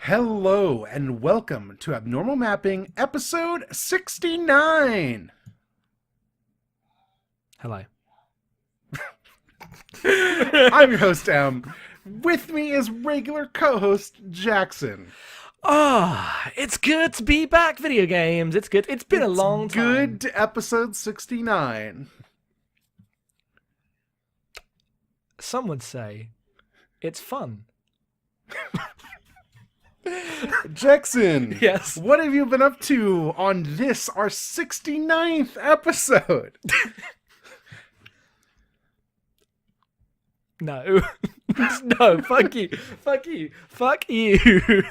Hello and welcome to Abnormal Mapping episode 69. Hello. I'm your host, Em. With me is regular co-host, Jackson. It's good to be back, video games. It's good. It's been a long time. Good to episode 69. Some would say it's fun. Jackson, Yes. what have you been up to on this, our 69th episode? No. No, fuck you. Fuck you. Fuck you.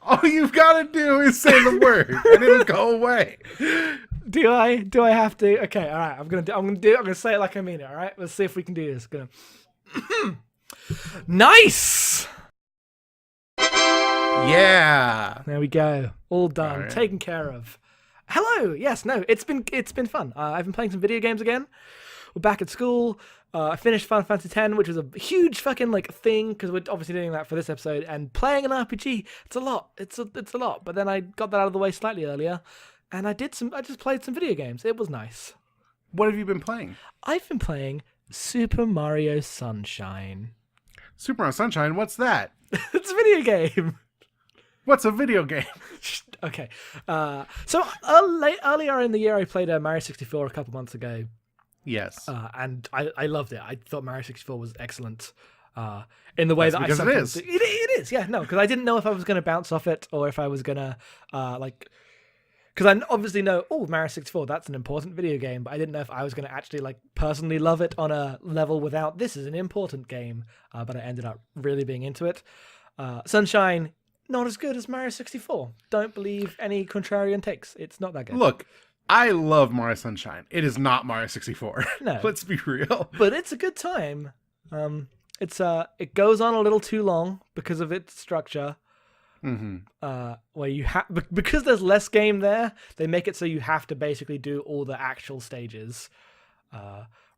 All you've got to do is say the word, and it'll go away. Do I have to? Okay, all right. I'm gonna say it like I mean it. All right. Let's see if we can do this. Nice. Yeah. There we go. All done. All right. Taken care of. Hello. Yes. No. It's been fun. I've been playing some video games again. We're back at school. I finished Final Fantasy X, which was a huge fucking thing because we're obviously doing that for this episode. And playing an RPG, it's a lot. It's a lot. But then I got that out of the way slightly earlier, and I just played some video games. It was nice. What have you been playing? I've been playing Super Mario Sunshine. Super Mario Sunshine? What's that? It's a video game. What's a video game? Okay. So earlier in the year, I played Mario 64 a couple months ago. Yes. And I loved it. I thought Mario 64 was excellent in the way that because I it is. It is, yeah. No, because I didn't know if I was going to bounce off it or if I was going to, because I obviously know, Mario 64, that's an important video game, but I didn't know if I was going to actually, personally love it on a level without, this is an important game, but I ended up really being into it. Sunshine, not as good as Mario 64. Don't believe any contrarian takes. It's not that good. Look, I love Mario Sunshine. It is not Mario 64. No. Let's be real. But it's a good time. It goes on a little too long because of its structure. Mm-hmm. Where you because there's less game there, they make it so you have to basically do all the actual stages,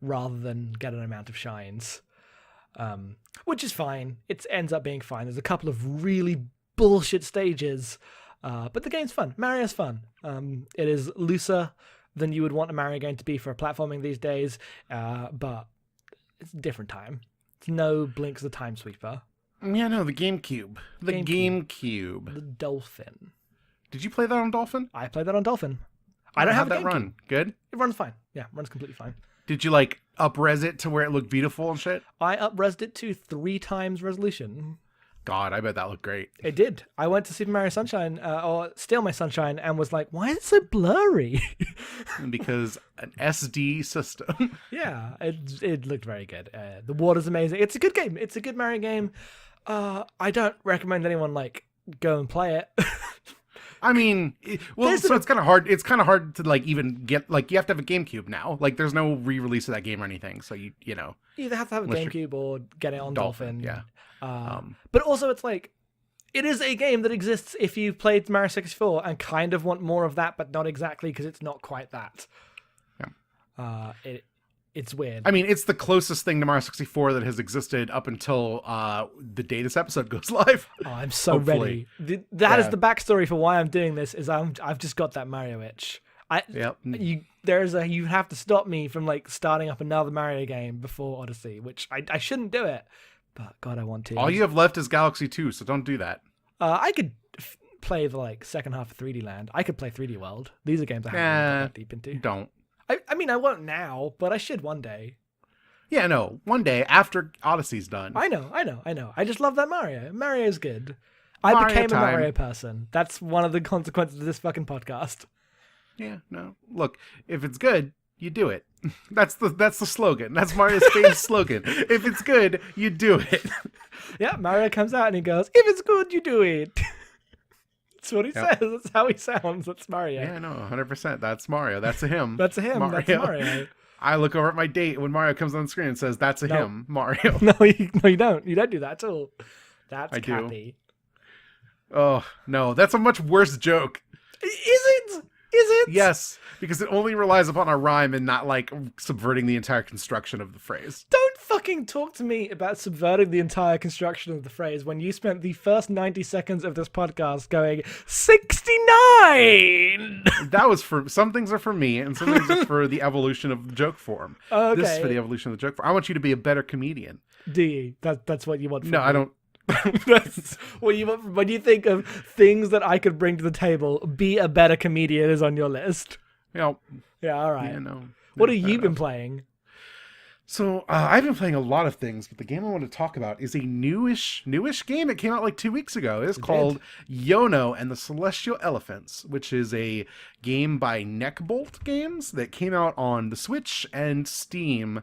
rather than get an amount of shines. Which is fine. It ends up being fine. There's a couple of really bullshit stages, but the game's fun. Mario's fun. It is looser than you would want a Mario game to be for platforming these days, but it's a different time. It's no Blink's the Time Sweeper. Yeah, no, the GameCube. The GameCube. The Dolphin. Did you play that on Dolphin? I played that on Dolphin. I don't have that run. Good? It runs fine. Yeah, it runs completely fine. Did you up-res it to where it looked beautiful and shit? I up-resed it to 3 times resolution. God, I bet that looked great. It did. I went to Super Mario Sunshine, or Steal My Sunshine, and was like, why is it so blurry? Because an SD system. Yeah, it looked very good. The water's amazing. It's a good game. It's a good Mario game. I don't recommend anyone, go and play it. I mean, it's kind of hard. It's kind of hard to even get you have to have a GameCube now. There's no re-release of that game or anything. So you either have to have a GameCube or get it on Dolphin. Yeah. But also it's it is a game that exists if you've played Mario 64 and kind of want more of that, but not exactly because it's not quite that. Yeah. It's weird. I mean, it's the closest thing to Mario 64 that has existed up until the day this episode goes live. Oh, I'm so Hopefully. ready. That is the backstory for why I'm doing this. Is I've just got that Mario itch. Yep. You have to stop me from starting up another Mario game before Odyssey, which I shouldn't do it, but God, I want to. All you have left is Galaxy 2, so don't do that. I could play the second half of 3D Land. I could play 3D World. These are games I haven't really got that deep into. Don't. I mean, I won't now, but I should one day. Yeah, no. One day after Odyssey's done. I know. I just love that Mario. Mario's good. I became a Mario person. That's one of the consequences of this fucking podcast. Yeah, no. Look, if it's good, you do it. That's the slogan. That's Mario's famous slogan. If it's good, you do it. Yeah, Mario comes out and he goes, "If it's good, you do it." That's what he says. That's how he sounds. That's Mario. Yeah, no, 100%. That's Mario. That's a him. That's a him. Mario. That's Mario. I look over at my date when Mario comes on the screen and says, "That's a him, Mario." No, you don't. You don't do that at all. That's Cappy. Oh, no. That's a much worse joke. Is it? Is it? Yes, because it only relies upon a rhyme and not, like, subverting the entire construction of the phrase. Don't fucking talk to me about subverting the entire construction of the phrase when you spent the first 90 seconds of this podcast going, 69! That was for... Some things are for me, and some things are for the evolution of joke form. Okay. This is for the evolution of the joke form. I want you to be a better comedian. Do you? That's what you want from me? No, I don't... That's what you want. When you think of things that I could bring to the table, be a better comedian is on your list. Yeah, all right. Yeah, no. What have you been playing? So I've been playing a lot of things, but the game I want to talk about is a newish game. It came out like 2 weeks ago. It's called Yono and the Celestial Elephants, which is a game by Neckbolt Games that came out on the Switch and Steam.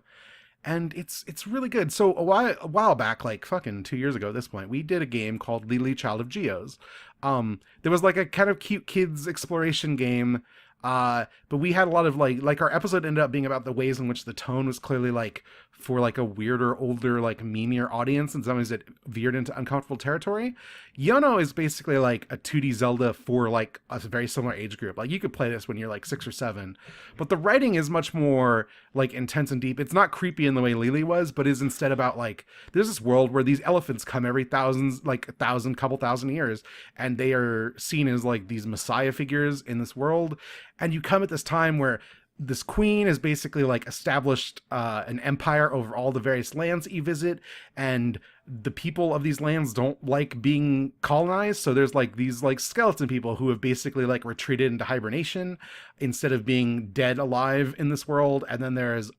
And it's really good. So a while back, like fucking 2 years ago at this point, we did a game called Lily Child of Geos. There was like a kind of cute kids exploration game. But we had a lot of like our episode ended up being about the ways in which the tone was clearly like for like a weirder, older, like memeier audience, and sometimes it veered into uncomfortable territory. Yono is basically like a 2D Zelda for like a very similar age group. Like you could play this when you're like 6 or 7, but the writing is much more like intense and deep. It's not creepy in the way Lily was, but is instead about like there's this world where these elephants come every couple thousand years, and they are seen as like these messiah figures in this world. And you come at this time where this queen has basically like established an empire over all the various lands that you visit, and the people of these lands don't like being colonized. So there's like these like skeleton people who have basically like retreated into hibernation instead of being dead alive in this world. And then there's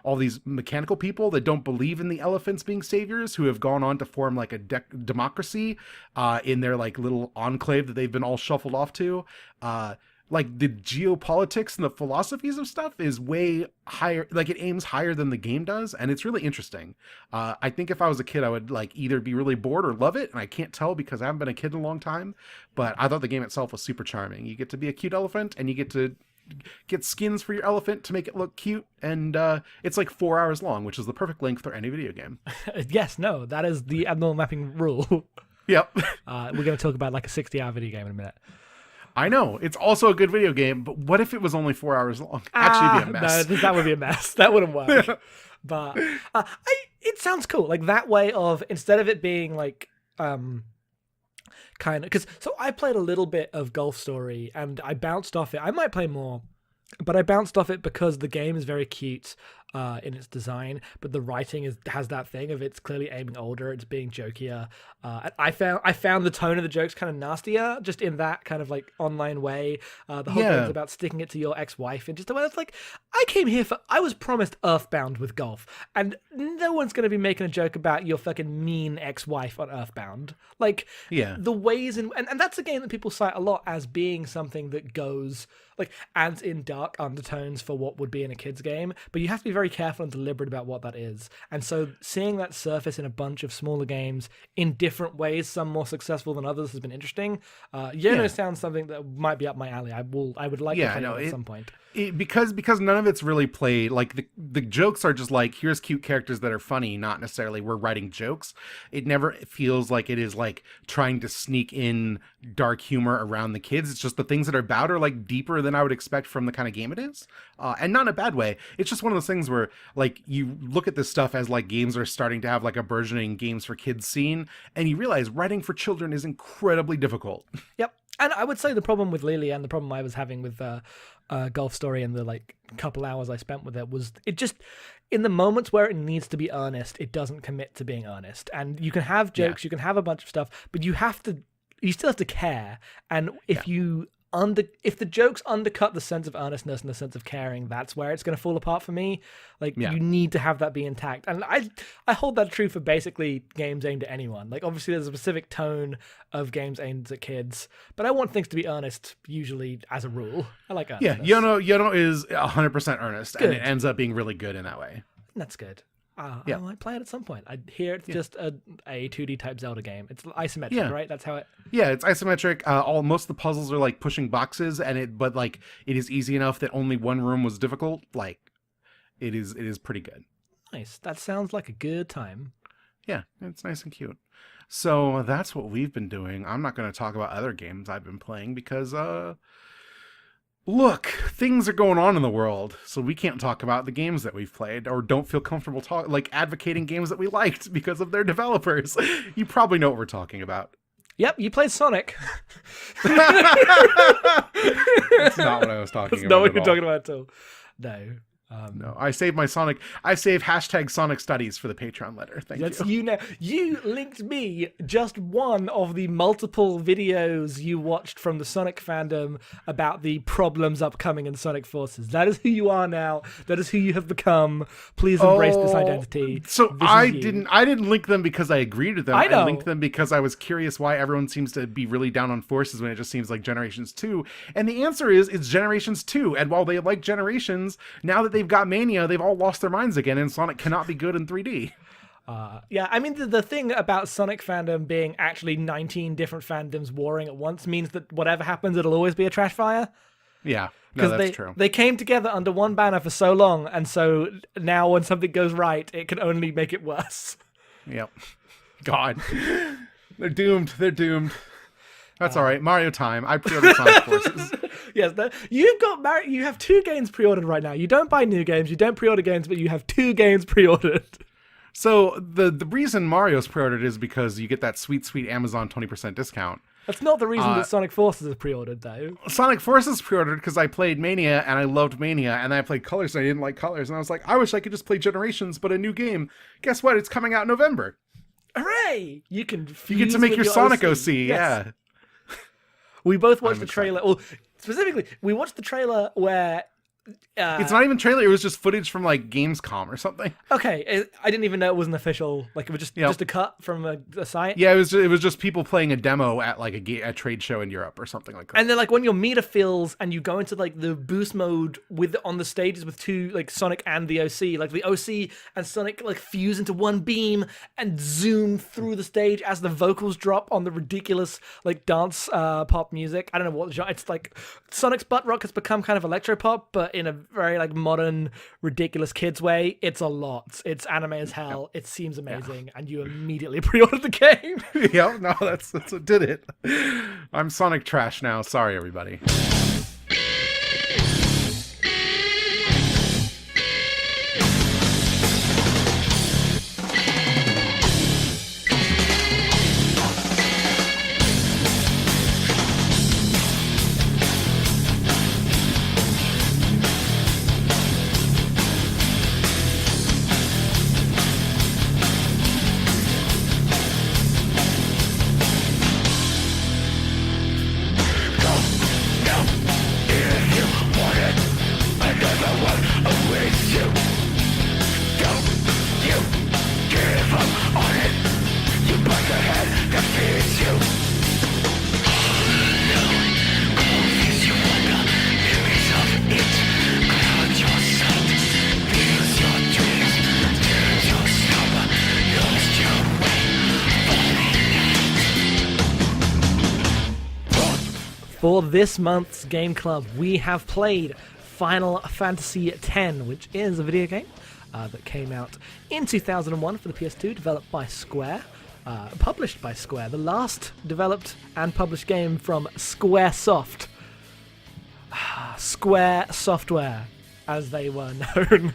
all these mechanical people that don't believe in the elephants being saviors, who have gone on to form like a democracy in their like little enclave that they've been all shuffled off to. Like the geopolitics and the philosophies of stuff is way higher. Like it aims higher than the game does. And it's really interesting. I think if I was a kid, I would like either be really bored or love it. And I can't tell because I haven't been a kid in a long time, but I thought the game itself was super charming. You get to be a cute elephant, and you get to get skins for your elephant to make it look cute. And it's like 4 hours long, which is the perfect length for any video game. Yes, no, that is the abnormal mapping rule. Yep. We're going to talk about like a 60-hour video game in a minute. I know. It's also a good video game, but what if it was only 4 hours long? Actually, it'd be a mess. No, that would be a mess. That wouldn't work. But it sounds cool. Like that way of, instead of it being like, kind of, because, so I played a little bit of Golf Story and I bounced off it. I might play more, but I bounced off it because the game is very cute in its design, but the writing has that thing of it's clearly aiming older, it's being jokier. I found the tone of the jokes kind of nastier, just in that kind of like online way. The whole thing's about sticking it to your ex-wife, and just the way it's like, I was promised Earthbound with golf, and no one's going to be making a joke about your fucking mean ex-wife on Earthbound. Like, the ways and that's a game that people cite a lot as being something that goes like adds in dark undertones for what would be in a kid's game, but you have to be very careful and deliberate about what that is. And so seeing that surface in a bunch of smaller games in different ways, some more successful than others, has been interesting. Yono sounds something that might be up my alley. I would like to play it at some point. Because none of it's really played, like the jokes are just like, here's cute characters that are funny, not necessarily we're writing jokes. It never feels like it is like trying to sneak in dark humor around the kids. It's just the things that are about are like deeper than I would expect from the kind of game it is, and not in a bad way. It's just one of those things where like you look at this stuff as like games are starting to have like a burgeoning games for kids scene, and you realize writing for children is incredibly difficult. Yep. And I would say the problem with Lily and the problem I was having with Golf Story and the like couple hours I spent with it was it just, in the moments where it needs to be earnest, it doesn't commit to being earnest. And you can have jokes, you can have a bunch of stuff, but you still have to care. And if you if the jokes undercut the sense of earnestness and the sense of caring, that's where it's going to fall apart for me. Like, you need to have that be intact. And I hold that true for basically games aimed at anyone. Like, obviously there's a specific tone of games aimed at kids, but I want things to be earnest, usually, as a rule. I like earnestness. Yeah, Yono is 100% earnest, Good. and it ends up being really good in that way. That's good. I might play it at some point. I hear it's just a 2D type Zelda game. It's isometric, right? That's how it. Yeah, it's isometric. Most of the puzzles are like pushing boxes, but like it is easy enough that only one room was difficult. Like, it is pretty good. Nice. That sounds like a good time. Yeah, it's nice and cute. So that's what we've been doing. I'm not going to talk about other games I've been playing because look, things are going on in the world, so we can't talk about the games that we've played or don't feel comfortable advocating games that we liked because of their developers. You probably know what we're talking about. Yep, you played Sonic. That's not what I was talking about. That's not what you're talking about at all. No. No, I saved hashtag Sonic Studies for the Patreon letter. Thank you. You linked me just one of the multiple videos you watched from the Sonic fandom about the problems upcoming in Sonic Forces. That is who you are now. That is who you have become. Please embrace this identity. So I didn't link them because I agreed with them. I know. I linked them because I was curious why everyone seems to be really down on Forces when it just seems like Generations 2. And the answer is it's Generations 2. And while they like Generations, now that they've got Mania, they've all lost their minds again, and Sonic cannot be good in 3D. Yeah, I mean, the thing about Sonic fandom being actually 19 different fandoms warring at once means that whatever happens, it'll always be a trash fire. Yeah, no, that's true. They came together under one banner for so long, and so now when something goes right, it can only make it worse. Yep. God. They're doomed. That's all right. Mario time. I pre-ordered Sonic Forces. Yes, you have 2 games pre-ordered right now. You don't buy new games, you don't pre-order games, but you have 2 games pre-ordered. So the reason Mario's pre-ordered is because you get that sweet Amazon 20% discount. That's not the reason that Sonic Forces is pre-ordered, though. Sonic Forces pre-ordered because I played Mania and I loved Mania, and then I played Colors and I didn't like Colors, and I was like, I wish I could just play Generations, but a new game. Guess what? It's coming out in November. Hooray! You get to make your Sonic OC. Yes. Yeah. We both watched the trailer. Well, specifically, we watched the trailer where... it's not even trailer. It was just footage from like Gamescom or something. Okay, I didn't even know it was an official. Like, it was just a cut from a site. Yeah, it was just people playing a demo at like a trade show in Europe or something like that. And then like when your meter fills and you go into like the boost mode on the stages with 2 like Sonic and the OC, like the OC and Sonic like fuse into one beam and zoom through the stage as the vocals drop on the ridiculous like dance pop music. I don't know what genre. It's like Sonic's butt rock has become kind of electro pop, but in a very like modern, ridiculous kids way. It's a lot. It's anime as hell. It seems amazing, and you immediately pre-ordered the game. Yeah, no, that's what did it. I'm Sonic trash now. Sorry, everybody. For this month's Game Club, we have played Final Fantasy X, which is a video game that came out in 2001 for the PS2, developed by Square, published by Square, the last developed and published game from Squaresoft. Square Software, as they were known.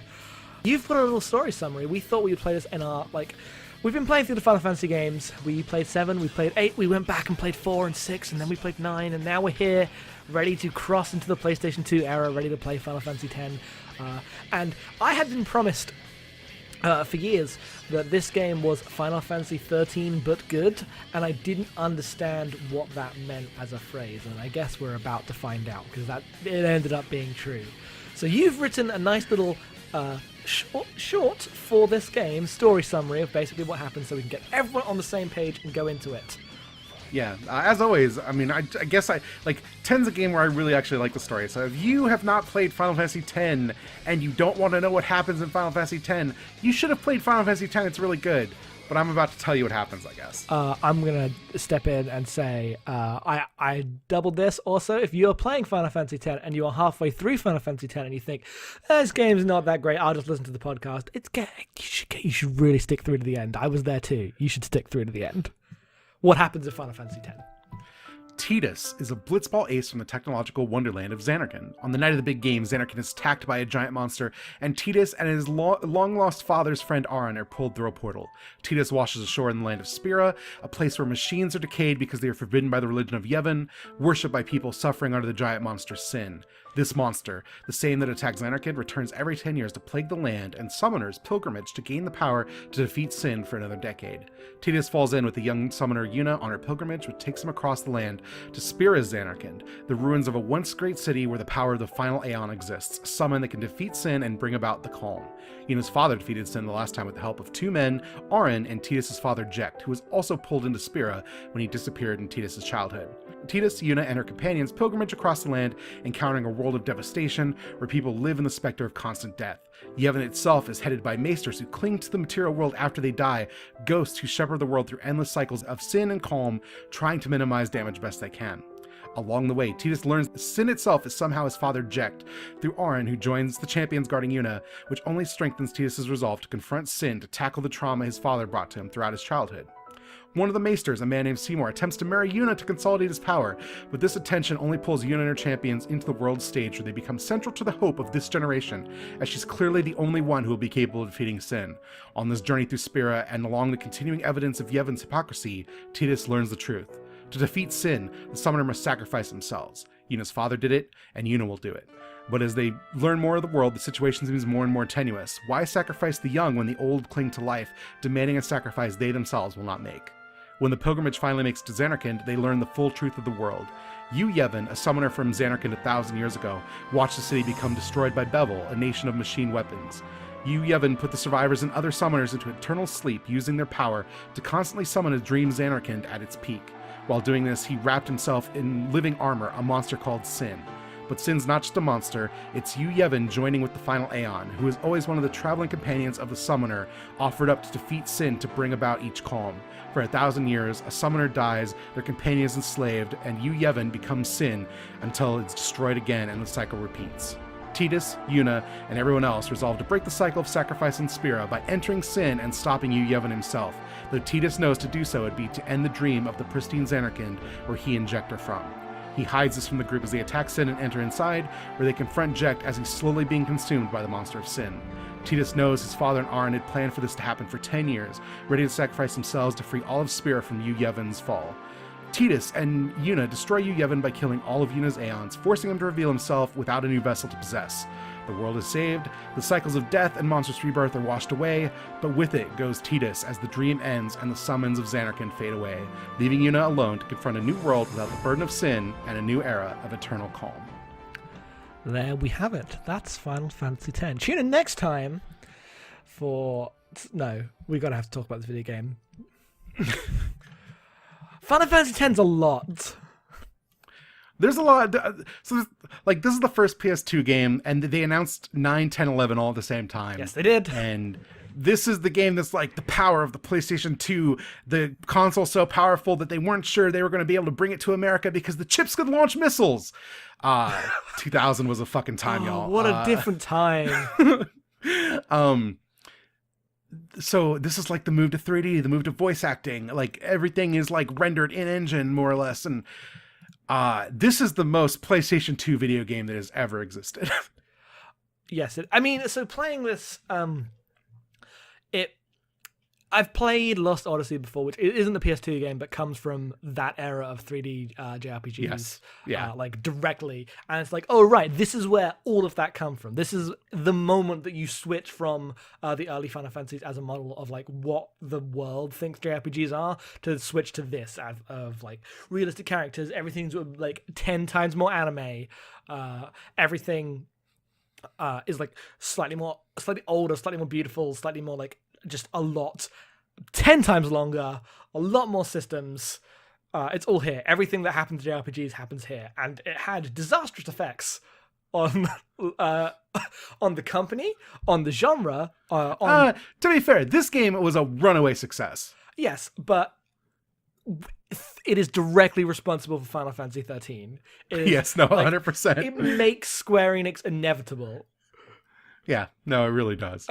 You've got a little story summary. We thought we would play this in our, we've been playing through the Final Fantasy games. We played 7, we played 8, we went back and played 4 and 6, and then we played 9, and now we're here, ready to cross into the PlayStation 2 era, ready to play Final Fantasy X. And I had been promised for years that this game was Final Fantasy XIII but good, and I didn't understand what that meant as a phrase, and I guess we're about to find out, because it ended up being true. So you've written a nice little short for this game, story summary of basically what happens, so we can get everyone on the same page and go into it. Yeah, as always, I mean, I guess 10's a game where I really actually like the story. So if you have not played Final Fantasy X and you don't want to know what happens in Final Fantasy X, you should have played Final Fantasy X. It's really good. But I'm about to tell you what happens, I guess. I'm going to step in and say I doubled this also. If you're playing Final Fantasy X and you are halfway through Final Fantasy X and you think, this game's not that great, I'll just listen to the podcast, you should really stick through to the end. I was there too. You should stick through to the end. What happens in Final Fantasy X? Tidus is a blitzball ace from the technological wonderland of Zanarkand. On the night of the big game, Zanarkand is attacked by a giant monster, and Tidus and his long-lost father's friend Auron are pulled through a portal. Tidus washes ashore in the land of Spira, a place where machines are decayed because they are forbidden by the religion of Yevon, worshipped by people suffering under the giant monster's sin. This monster, the same that attacks Zanarkand, returns every 10 years to plague the land and summoners pilgrimage to gain the power to defeat sin for another decade. Tidus falls in with the young summoner Yuna on her pilgrimage, which takes him across the land to Spira's Zanarkand, the ruins of a once great city where the power of the final Aeon exists, a summon that can defeat sin and bring about the calm. Yuna's father defeated sin the last time with the help of two men, Auron and Tidus' father Jecht, who was also pulled into Spira when he disappeared in Tidus' childhood. Tidus, Yuna, and her companions pilgrimage across the land, encountering a world of devastation where people live in the specter of constant death. Yevon itself is headed by maesters who cling to the material world after they die, ghosts who shepherd the world through endless cycles of sin and calm, trying to minimize damage best they can. Along the way, Tidus learns that sin itself is somehow his father Jecht, through Auron, who joins the champions guarding Yuna, which only strengthens Tidus' resolve to confront sin to tackle the trauma his father brought to him throughout his childhood. One of the maesters, a man named Seymour, attempts to marry Yuna to consolidate his power, but this attention only pulls Yuna and her champions into the world stage where they become central to the hope of this generation, as she's clearly the only one who will be capable of defeating sin. On this journey through Spira, and along the continuing evidence of Yevon's hypocrisy, Tidus learns the truth. To defeat sin, the summoner must sacrifice themselves. Yuna's father did it, and Yuna will do it. But as they learn more of the world, the situation seems more and more tenuous. Why sacrifice the young when the old cling to life, demanding a sacrifice they themselves will not make? When the pilgrimage finally makes it to Zanarkand, they learn the full truth of the world. Yu Yevon, a summoner from Zanarkand 1,000 years ago, watched the city become destroyed by Bevel, a nation of machine weapons. Yu Yevon put the survivors and other summoners into eternal sleep, using their power to constantly summon a dream Zanarkand at its peak. While doing this, he wrapped himself in living armor, a monster called Sin. But Sin's not just a monster, it's Yu Yevon joining with the final Aeon, who is always one of the traveling companions of the summoner, offered up to defeat Sin to bring about each calm. For 1,000 years, a summoner dies, their companion is enslaved, and Yu Yevon becomes Sin until it's destroyed again and the cycle repeats. Tidus, Yuna, and everyone else resolve to break the cycle of sacrifice in Spira by entering Sin and stopping Yu Yevon himself, though Tidus knows to do so would be to end the dream of the pristine Zanarkand where he and Jecht are from. He hides this from the group as they attack Sin and enter inside, where they confront Jecht as he's slowly being consumed by the monster of Sin. Tidus knows his father and Auron had planned for this to happen for 10 years, ready to sacrifice themselves to free all of Spira from Yu Yevon's fall. Tidus and Yuna destroy Yu Yevon by killing all of Yuna's Aeons, forcing him to reveal himself without a new vessel to possess. The world is saved, the cycles of death and monstrous rebirth are washed away, but with it goes Tidus as the dream ends and the summons of Zanarkand fade away, leaving Yuna alone to confront a new world without the burden of sin and a new era of eternal calm. There we have it. That's Final Fantasy X. Tune in next time for... No, we're going to have to talk about this video game. Final Fantasy X's a lot. There's a lot. So, this is the first PS2 game, and they announced 9, 10, 11 all at the same time. Yes, they did. And this is the game that's like the power of the PlayStation 2. The console's so powerful that they weren't sure they were going to be able to bring it to America because the chips could launch missiles. 2000 was a fucking time, y'all. What a different time. So this is like the move to 3D, the move to voice acting. Like everything is like rendered in engine more or less, and this is the most PlayStation 2 video game that has ever existed. Yes, so playing this, I've played Lost Odyssey before, which isn't the PS2 game, but comes from that era of 3D JRPGs, Yes. Yeah. like directly. And it's like, oh right, this is where all of that come from. This is the moment that you switch from the early Final Fantasies as a model of like what the world thinks JRPGs are, to switch to this of like realistic characters. Everything's like 10 times more anime. Everything is like slightly older, slightly more beautiful, slightly more like just a lot, 10 times longer, a lot more systems. It's all here. Everything that happens to JRPGs happens here, and it had disastrous effects on on the company, on the genre. To be fair, this game was a runaway success. Yes, but it is directly responsible for Final Fantasy XIII. Yes, no, 100%. It makes Square Enix inevitable. Yeah, no, it really does.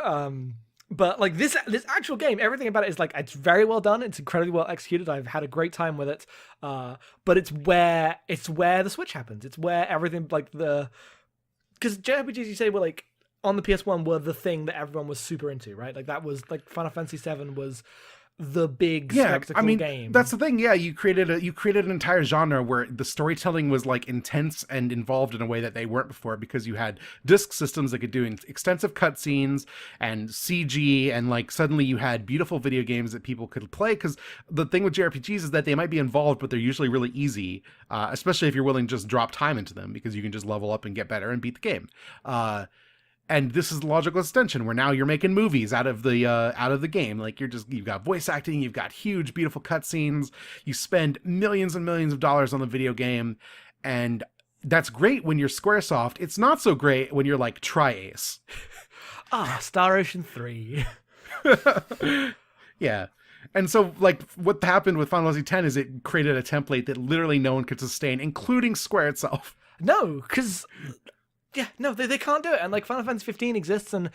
But like this actual game, everything about it is like, it's very well done. It's incredibly well executed. I've had a great time with it. But it's where the switch happens. It's where everything like because JRPGs, you say, were like on the PS1 were the thing that everyone was super into, right? Like that was like Final Fantasy VII was the big spectacle game. That's the thing. Yeah, you created an entire genre where the storytelling was like intense and involved in a way that they weren't before, because you had disc systems that could do extensive cutscenes and CG, and like suddenly you had beautiful video games that people could play. Because the thing with JRPGs is that they might be involved, but they're usually really easy, especially if you're willing to just drop time into them, because you can just level up and get better and beat the game. And this is the logical extension where now you're making movies out of the game. Like you've got voice acting, you've got huge, beautiful cutscenes. You spend millions and millions of dollars on the video game, and that's great when you're Squaresoft. It's not so great when you're like Tri-Ace. Star Ocean 3. Yeah. And so, like, what happened with Final Fantasy X is it created a template that literally no one could sustain, including Square itself. No, because... Yeah, no, they can't do it. And like Final Fantasy 15 exists, and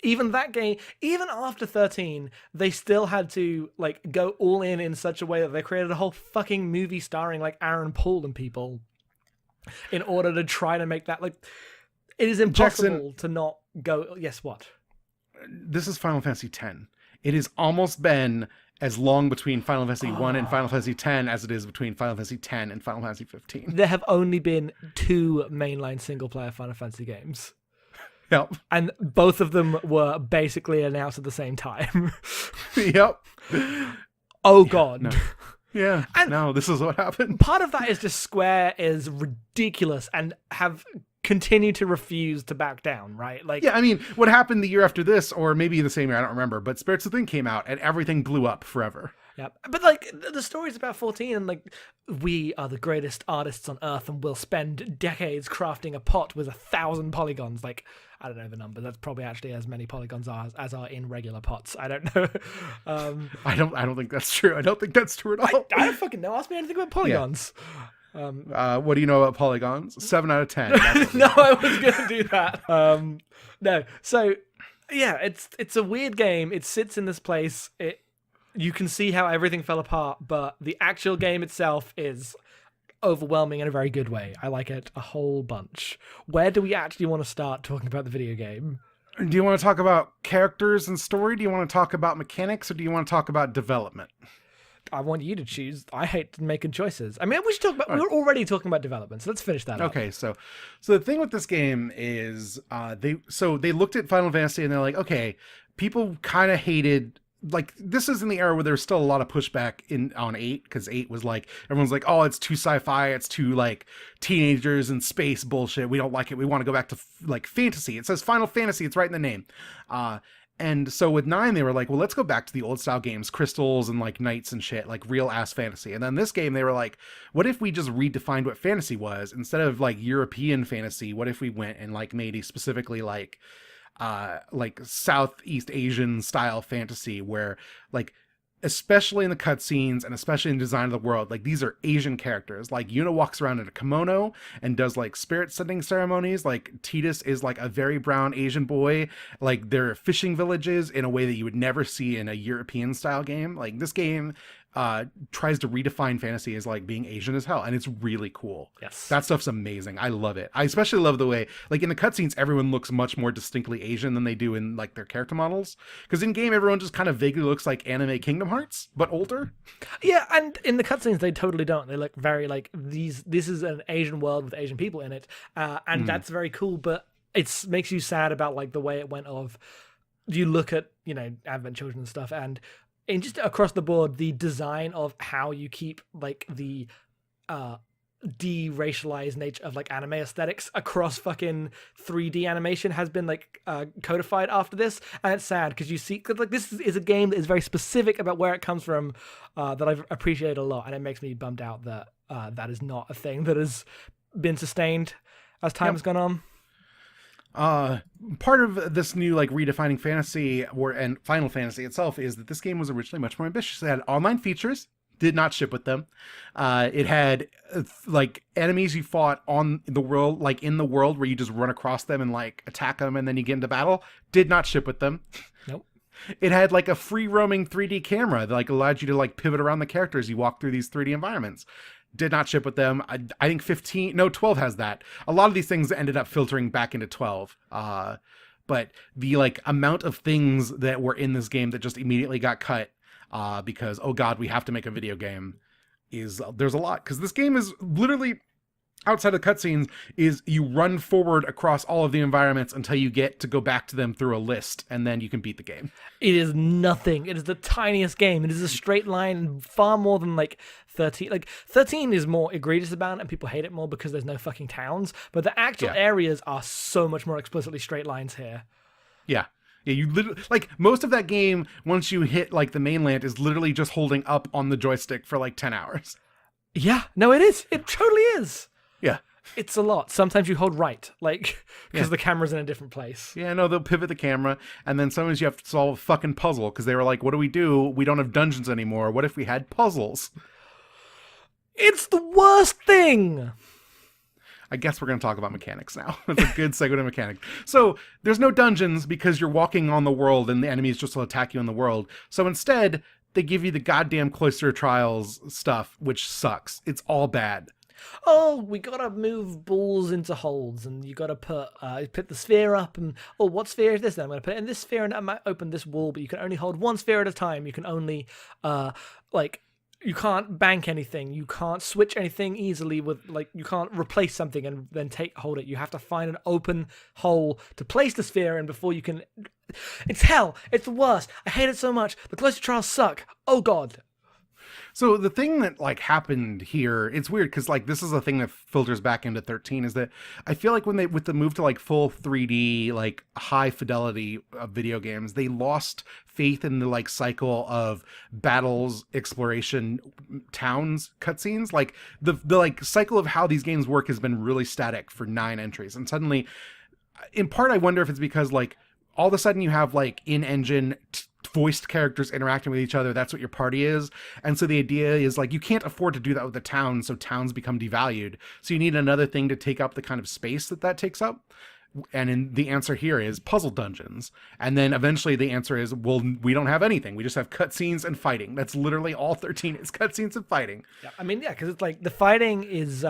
even that game, even after 13, they still had to like go all in such a way that they created a whole fucking movie starring like Aaron Paul and people in order to try to make that like, it is impossible to not go. Yes, what? This is Final Fantasy X. It has almost been as long between Final Fantasy 1 and Final Fantasy X as it is between Final Fantasy X and Final Fantasy 15. There have only been 2 mainline single-player Final Fantasy games. Yep. And both of them were basically announced at the same time. Yep. Oh, God. No. Yeah, and no, this is what happened. Part of that is just Square is ridiculous and have continued to refuse to back down, right? Like, yeah, I mean, what happened the year after this, or maybe the same year, I don't remember, but Spirits of the Thing came out and everything blew up forever. Yeah, but like the story's about 14, and like, we are the greatest artists on Earth, and we'll spend decades crafting a pot with 1,000 polygons. Like, I don't know the number. That's probably actually as many polygons as are in regular pots. I don't know. I don't think that's true. I don't think that's true at all. I don't fucking know. Ask me anything about polygons. Yeah. What do you know about polygons? 7 out of 10. No, I was gonna do that. No. So yeah, it's a weird game. It sits in this place. You can see how everything fell apart, but the actual game itself is overwhelming in a very good way. I like it a whole bunch. Where do we actually want to start talking about the video game? Do you want to talk about characters and story? Do you want to talk about mechanics, or do you want to talk about development? I want you to choose. I hate making choices. I mean, we should talk about. We're already talking about development, so let's finish that. Okay, so the thing with this game is they looked at Final Fantasy and they're like, okay, people kind of hated. Like, this is in the era where there's still a lot of pushback on 8, because 8 was like, everyone's like, oh, it's too sci-fi, it's too like teenagers and space bullshit. We don't like it. We want to go back to like fantasy. It says Final Fantasy. It's right in the name. And so with 9, they were like, well, let's go back to the old style games, crystals and like knights and shit, like real ass fantasy. And then this game, they were like, what if we just redefined what fantasy was? Instead of like European fantasy, what if we went and like made a specifically like Southeast Asian style fantasy, where like, especially in the cutscenes and especially in the design of the world, like these are Asian characters. Like Yuna walks around in a kimono and does like spirit sending ceremonies. Like Tidus is like a very brown Asian boy. Like there are fishing villages in a way that you would never see in a European style game. Like this game tries to redefine fantasy as like being Asian as hell, and it's really cool. Yes. That stuff's amazing. I love it. I especially love the way, like in the cutscenes, everyone looks much more distinctly Asian than they do in like their character models. Because in game, everyone just kind of vaguely looks like anime Kingdom Hearts, but older. Yeah, and in the cutscenes, they totally don't. They look very like these. This is an Asian world with Asian people in it, and that's very cool. But it makes you sad about like the way it went. Of you look at Advent Children and stuff, and in just across the board, the design of how you keep like the de-racialized nature of like anime aesthetics across fucking 3D animation has been like codified after this, and it's sad because you see, cause like this is a game that is very specific about where it comes from, that I've appreciated a lot, and it makes me bummed out that that is not a thing that has been sustained as time has gone on. Part of this new like redefining fantasy and Final Fantasy itself is that this game was originally much more ambitious. It had online features, did not ship with them. It had like enemies you fought on the world, like in the world where you just run across them and like attack them and then you get into battle, did not ship with them. Nope. It had like a free roaming 3D camera that like allowed you to like pivot around the characters you walk through these 3D environments. Did not ship with them. I think 12 has that. A lot of these things ended up filtering back into 12. But the like amount of things that were in this game that just immediately got cut because, oh God, we have to make a video game there's a lot. Because this game is literally, outside of cutscenes, is you run forward across all of the environments until you get to go back to them through a list, and then you can beat the game. It is nothing. It is the tiniest game. It is a straight line, far more than like 13. Like 13 is more egregious about it, and people hate it more because there's no fucking towns. But the actual areas are so much more explicitly straight lines here. Yeah. Yeah, you literally, like, most of that game, once you hit, like, the mainland, is literally just holding up on the joystick for, like, 10 hours. Yeah, no, it is. It totally is. Yeah. It's a lot. Sometimes you hold right, like, because the camera's in a different place. Yeah, no, they'll pivot the camera, and then sometimes you have to solve a fucking puzzle, because they were like, what do? We don't have dungeons anymore. What if we had puzzles? It's the worst thing! I guess we're going to talk about mechanics now. It's a good segue to mechanics. So there's no dungeons because you're walking on the world and the enemies just will attack you in the world. So instead, they give you the goddamn cloister trials stuff, which sucks. It's all bad. Oh, we gotta move balls into holes, and you gotta put the sphere up, and what sphere is this? Then I'm gonna put it in this sphere, and I might open this wall, but you can only hold one sphere at a time. You can only you can't bank anything. You can't switch anything easily with, like, you can't replace something and then hold it. You have to find an open hole to place the sphere in before you can. It's hell. It's the worst. I hate it so much. The cloister trials suck. Oh God. So the thing that like happened here, it's weird because like this is a thing that filters back into 13, is that I feel like with the move to like full 3D, like high fidelity video games, they lost faith in the like cycle of battles, exploration, towns, cutscenes. Like the like cycle of how these games work has been really static for 9 entries, and suddenly, in part, I wonder if it's because like all of a sudden you have like in-engine voiced characters interacting with each other. That's what your party is. And so the idea is like, you can't afford to do that with the towns. So towns become devalued. So you need another thing to take up the kind of space that takes up. And the answer here is puzzle dungeons. And then eventually the answer is, well, we don't have anything. We just have cutscenes and fighting. That's literally all 13 is cutscenes and fighting. Yeah, I mean, yeah, because it's like the fighting is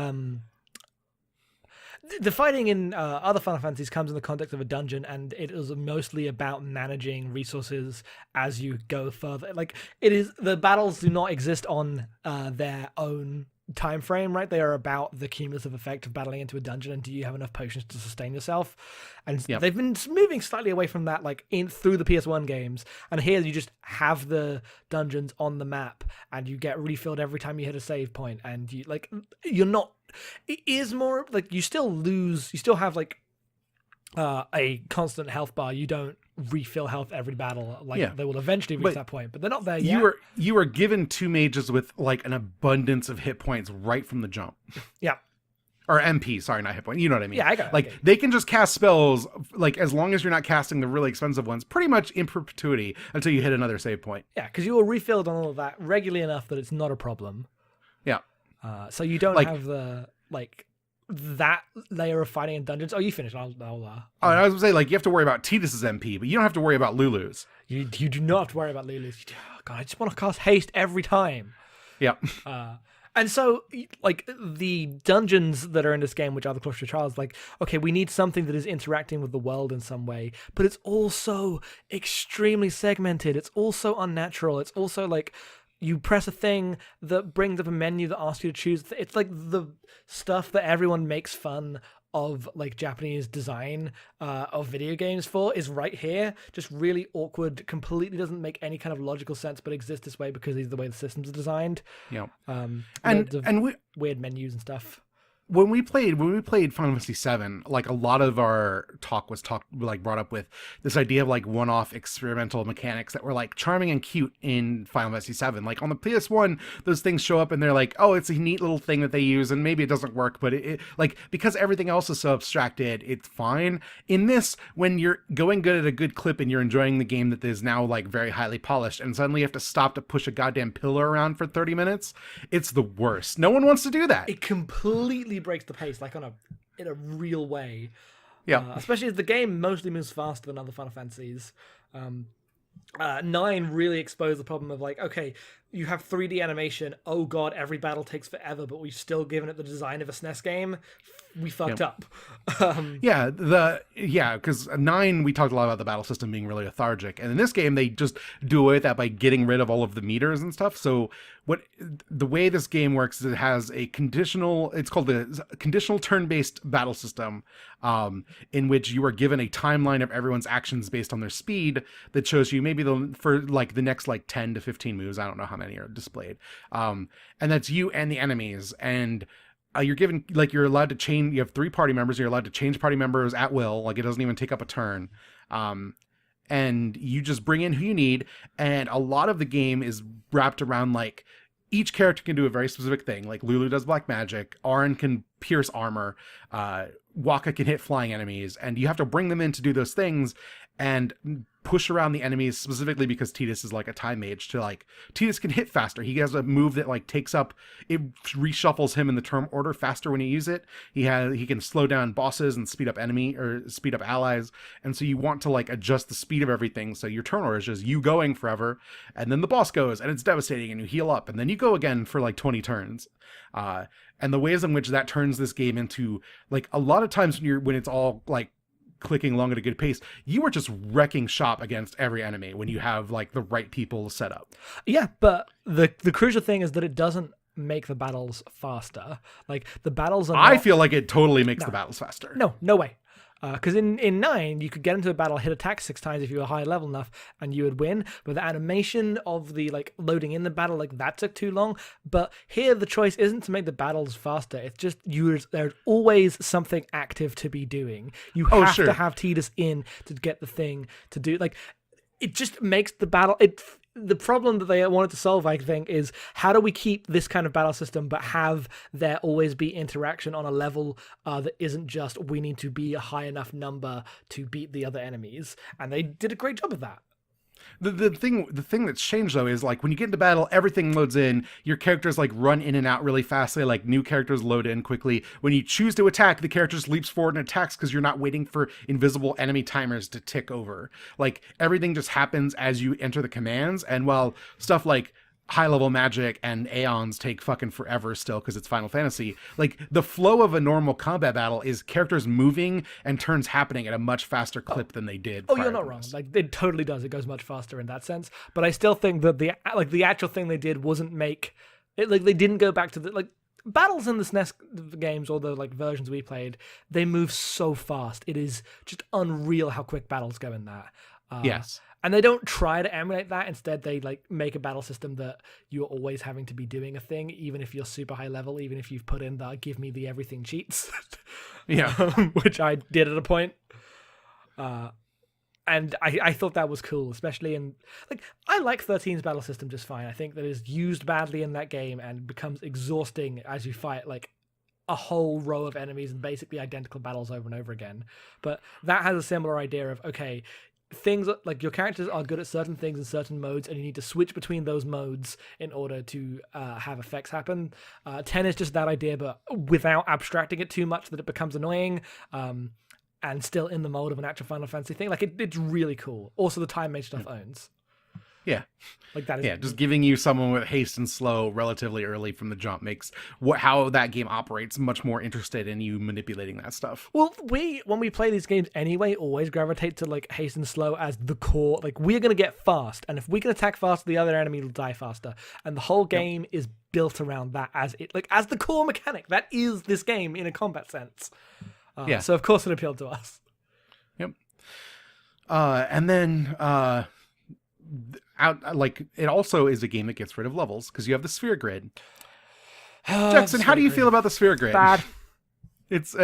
the fighting in other Final Fantasies comes in the context of a dungeon, and it is mostly about managing resources as you go further. Like, it is, the battles do not exist on their own time frame, right? They are about the cumulative effect of battling into a dungeon, and do you have enough potions to sustain yourself? And they've been moving slightly away from that, like through the PS1 games. And here you just have the dungeons on the map, and you get refilled every time you hit a save point, and you're not. It is more like you still have like a constant health bar. You don't refill health every battle. They will eventually reach that point, but they're not there yet. You are given 2 mages with like an abundance of hit points right from the jump. Yeah. Or MP, sorry, not hit point. You know what I mean? Yeah, I got it. Like, they can just cast spells, like, as long as you're not casting the really expensive ones, pretty much in perpetuity until you hit another save point. Yeah, because you will refilled on all of that regularly enough that it's not a problem. Yeah. So you don't have the, like, that layer of fighting in dungeons. Oh, you finished. I was going to say, like, you have to worry about Tidus's MP, but you don't have to worry about Lulu's. You do not have to worry about Lulu's. Oh, God, I just want to cast haste every time. Yeah. And so, like, the dungeons that are in this game, which are the Cluster Trials, like, okay, we need something that is interacting with the world in some way, but it's also extremely segmented. It's also unnatural. It's also, like, you press a thing that brings up a menu that asks you to choose. It's, like, the stuff that everyone makes fun of, like, Japanese design of video games for is right here. Just really awkward, completely doesn't make any kind of logical sense, but exists this way because these are the way the systems are designed. Yeah. And we weird menus and stuff. when we played Final Fantasy VII, like a lot of our talk was brought up with this idea of like one-off experimental mechanics that were like charming and cute in Final Fantasy VII. Like on the PS1, those things show up and they're like, oh, it's a neat little thing that they use, and maybe it doesn't work, but it like because everything else is so abstracted, it's fine. In this, when you're going good at a good clip and you're enjoying the game that is now like very highly polished, and suddenly you have to stop to push a goddamn pillar around for 30 minutes, it's the worst. No one wants to do that. It completely breaks the pace, like in a real way. Yeah. Especially as the game mostly moves faster than other Final Fantasies. 9 really exposed the problem of like, okay, you have 3D animation. Oh god, every battle takes forever, but we've still given it the design of a SNES game. We fucked up. Because 9, we talked a lot about the battle system being really lethargic, and in this game they just do away with that by getting rid of all of the meters and stuff. So the way this game works is it has a it's called the conditional turn-based battle system, in which you are given a timeline of everyone's actions based on their speed that shows you maybe for the next 10 to 15 moves. I don't know how many are displayed, and that's you and the enemies, and you're given you're allowed to change. You have 3 party members. You're allowed to change party members at will. Like it doesn't even take up a turn. And you just bring in who you need. And a lot of the game is wrapped around each character can do a very specific thing. Like Lulu does black magic, Auron can pierce armor, Waka can hit flying enemies, and you have to bring them in to do those things and push around the enemies, specifically because Tidus is like a time mage. Tidus can hit faster. He has a move that takes up, it reshuffles him in the turn order faster when you use it. He can slow down bosses and speed up allies, and so you want to adjust the speed of everything, so your turn order is just you going forever, and then the boss goes and it's devastating and you heal up, and then you go again for 20 turns. And the ways in which that turns this game into a lot of times when it's all clicking along at a good pace, you are just wrecking shop against every enemy when you have the right people set up. Yeah, but the crucial thing is that it doesn't make the battles faster. The battles are I feel like it totally makes the battles faster. No way. Because in 9, you could get into a battle, hit attack 6 times if you were high level enough, and you would win. But the animation of the loading in the battle, that took too long. But here, the choice isn't to make the battles faster. It's just there's always something active to be doing. You have to have Tidus in to get the thing to do. It just makes the battle. The problem that they wanted to solve, I think, is how do we keep this kind of battle system but have there always be interaction on a level that isn't just we need to be a high enough number to beat the other enemies, and they did a great job of that. The thing that's changed though is when you get into battle, everything loads in. Your characters run in and out really fast. They new characters load in quickly. When you choose to attack, the character just leaps forward and attacks because you're not waiting for invisible enemy timers to tick over. Everything just happens as you enter the commands. And while stuff high level magic and aeons take fucking forever still because it's Final Fantasy, the flow of a normal combat battle is characters moving and turns happening at a much faster clip than they did. You're not wrong. It totally does. It goes much faster in that sense. But I still think that the actual thing they did wasn't make it they didn't go back to the battles in the SNES games or the versions we played. They move so fast. It is just unreal how quick battles go in that. Yes. And they don't try to emulate that. Instead, they make a battle system that you're always having to be doing a thing, even if you're super high level, even if you've put in the give me the everything cheats. Yeah. Which I did at a point. And I thought that was cool, especially in I like 13's battle system just fine. I think that is used badly in that game and becomes exhausting as you fight a whole row of enemies and basically identical battles over and over again. But that has a similar idea of, okay, things your characters are good at certain things in certain modes, and you need to switch between those modes in order to have effects happen. 10 is just that idea, but without abstracting it too much that it becomes annoying, and still in the mode of an actual Final Fantasy thing. It's really cool. Also, the time mage stuff owns. Yeah. Like that is Yeah, just giving you someone with haste and slow relatively early from the jump makes how that game operates much more interested in you manipulating that stuff. Well, when we play these games anyway, always gravitate to like haste and slow as the core. Like we're gonna get fast, and if we can attack faster, the other enemy will die faster. And the whole game is built around that as the core mechanic. That is this game in a combat sense. Yeah. So of course it appealed to us. Yep. And then it also is a game that gets rid of levels because you have the sphere grid. Jackson, how do you feel about the sphere grid? Bad. It's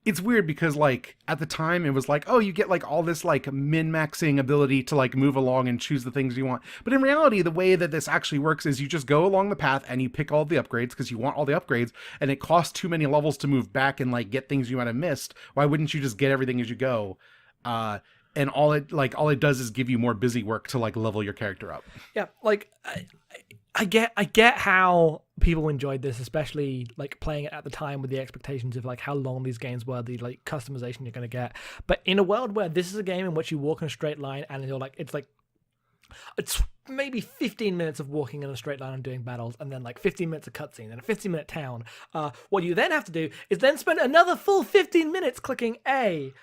it's weird because like at the time it was like, oh, you get like all this like min-maxing ability to like move along and choose the things you want. But in reality, the way that this actually works is you just go along the path and you pick all the upgrades because you want all the upgrades, and it costs too many levels to move back and like get things you might have missed. Why wouldn't you just get everything as you go? And all it does is give you more busy work to like level your character up. Yeah, like I get how people enjoyed this, especially like playing it at the time with the expectations of like how long these games were, the like customization you're going to get. But in a world where this is a game in which you walk in a straight line and you're like it's maybe 15 minutes of walking in a straight line and doing battles, and then like 15 minutes of cutscene and a 15-minute town. What you then have to do is then spend another full 15 minutes clicking a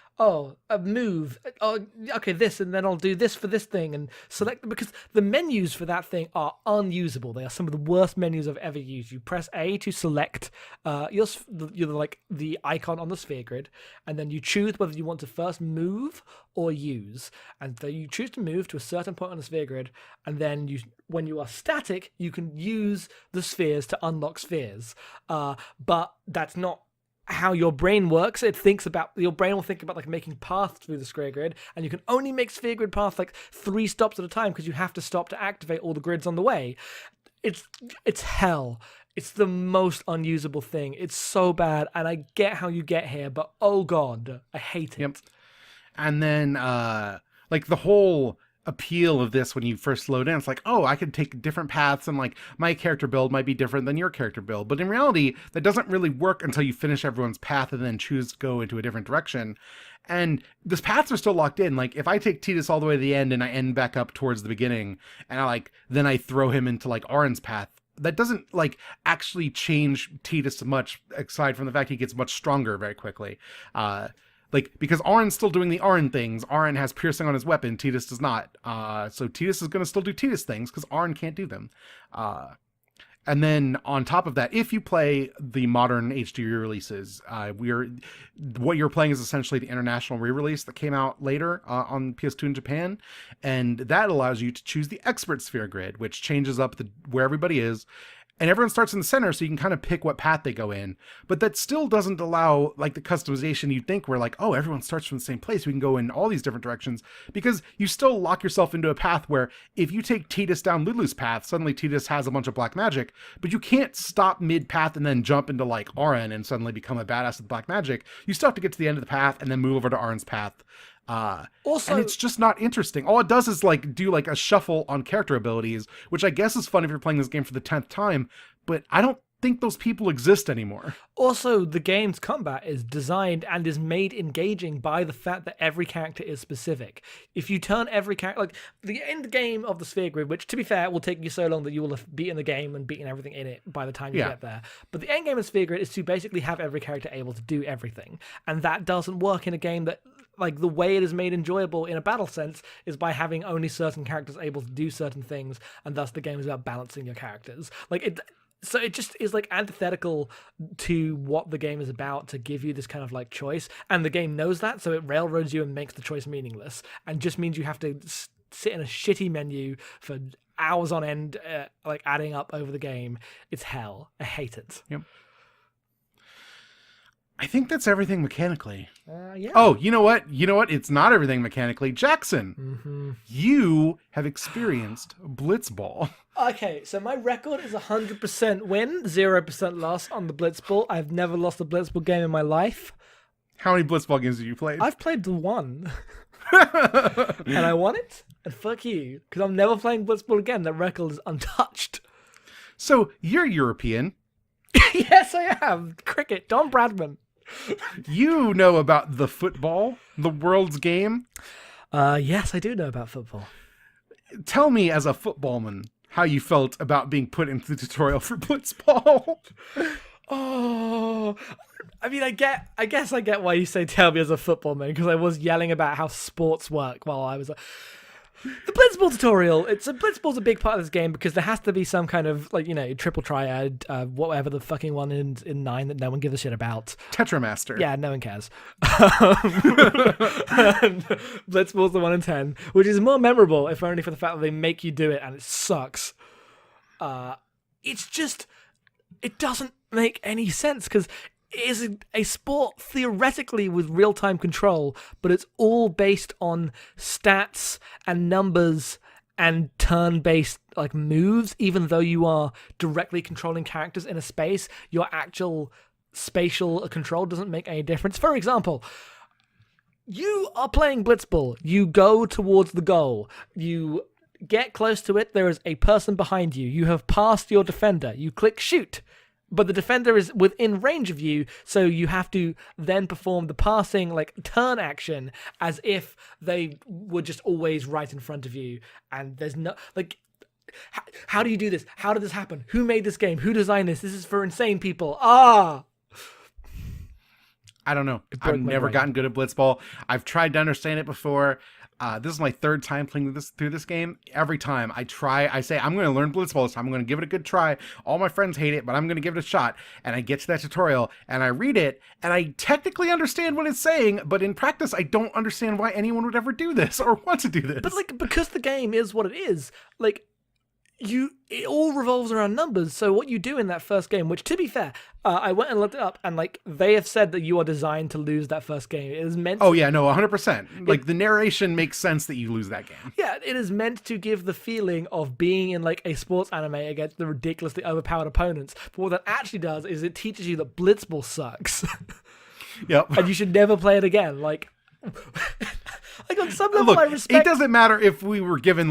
move. Oh, okay, this, and then I'll do this for this thing, and select, because the menus for that thing are unusable. They are some of the worst menus I've ever used. You press A to select you're like the icon on the sphere grid, and then you choose whether you want to first move or use. And so you choose to move to a certain point on the sphere grid, and then when you are static, you can use the spheres to unlock spheres. But that's not how your brain works. Your brain will think about like making paths through the sphere grid, and you can only make sphere grid paths like 3 stops at a time because you have to stop to activate all the grids on the way. It's hell. It's the most unusable thing. It's so bad, and I get how you get here, but oh god, I hate it. Yep. And then like the whole appeal of this when you first load in, it's like, oh, I could take different paths and like my character build might be different than your character build. But in reality, that doesn't really work until you finish everyone's path and then choose to go into a different direction. And these paths are still locked in. Like if I take Tidus all the way to the end and I end back up towards the beginning, and then I throw him into like Auron's path, that doesn't like actually change Tidus much, aside from the fact he gets much stronger very quickly. Because Auron's still doing the Auron things. Auron has piercing on his weapon. Tidus does not. So Tidus is going to still do Tidus things because Auron can't do them. And then on top of that, if you play the modern HD re-releases, what you're playing is essentially the international re-release that came out later on PS2 in Japan. And that allows you to choose the expert sphere grid, which changes up where everybody is. And everyone starts in the center, so you can kind of pick what path they go in. But that still doesn't allow like the customization you'd think where like, oh, everyone starts from the same place. We can go in all these different directions, because you still lock yourself into a path where if you take Tidus down Lulu's path, suddenly Tidus has a bunch of black magic, but you can't stop mid-path and then jump into like Auron and suddenly become a badass with black magic. You still have to get to the end of the path and then move over to Auron's path. Also, and it's just not interesting. All it does is like do like a shuffle on character abilities, which I guess is fun if you're playing this game for the 10th time, but I don't think those people exist anymore. Also, the game's combat is designed and is made engaging by the fact that every character is specific. If you turn every character, like the end game of the sphere grid, which to be fair will take you so long that you will have beaten the game and beaten everything in it by the time you get there. But the end game of sphere grid is to basically have every character able to do everything, and that doesn't work in a game that, like, the way it is made enjoyable in a battle sense is by having only certain characters able to do certain things, and thus the game is about balancing your characters. So it just is like antithetical to what the game is about, to give you this kind of like choice, and the game knows that, so it railroads you and makes the choice meaningless, and just means you have to sit in a shitty menu for hours on end, like adding up over the game. It's hell. I hate it. Yep. I think that's everything mechanically. Yeah. Oh, you know what? It's not everything mechanically. Jackson, you have experienced Blitzball. Okay, so my record is 100% win, 0% loss on the Blitzball. I've never lost a Blitzball game in my life. How many Blitzball games have you played? I've played the one. And I won it? And fuck you, because I'm never playing Blitzball again. That record is untouched. So, you're European. Yes, I am. Cricket, Don Bradman. You know about the football, the world's game? Yes, I do know about football. Tell me, as a footballman, how you felt about being put into the tutorial for Blitzball. Oh, I mean, I guess I get why you say tell me as a football man, because I was yelling about how sports work while I was. The Blitzball tutorial. Blitzball's a big part of this game because there has to be some kind of triple triad, whatever the fucking one in 9 that no one gives a shit about. Tetramaster. Yeah, no one cares. And Blitzball's the one in 10, which is more memorable if only for the fact that they make you do it and it sucks. It's just, it doesn't make any sense because it is a sport theoretically with real-time control, but it's all based on stats and numbers and turn-based moves. Even though you are directly controlling characters in a space, your actual spatial control doesn't make any difference. For example, you are playing Blitzball. You go towards the goal. You get close to it. There is a person behind you. You have passed your defender. You click shoot. But the defender is within range of you, so you have to then perform the passing turn action as if they were just always right in front of you. And there's no how do you do this? How did this happen? Who made this game? Who designed this? This is for insane people. I don't know. I've never gotten good at Blitzball. I've tried to understand it before. This is my third time playing through this game. Every time I say, I'm going to learn Blitzball this time. I'm going to give it a good try. All my friends hate it, but I'm going to give it a shot. And I get to that tutorial, and I read it, and I technically understand what it's saying, but in practice, I don't understand why anyone would ever do this or want to do this. But, because the game is what it is, it all revolves around numbers. So what you do in that first game, which to be fair, I went and looked it up, and they have said that you are designed to lose that first game. It is meant. Oh yeah, no, 100%. The narration makes sense that you lose that game. Yeah, it is meant to give the feeling of being in a sports anime against the ridiculously overpowered opponents. But what that actually does is it teaches you that Blitzball sucks. Yep. And you should never play it again. On some level, look, I respect. It doesn't matter if we were given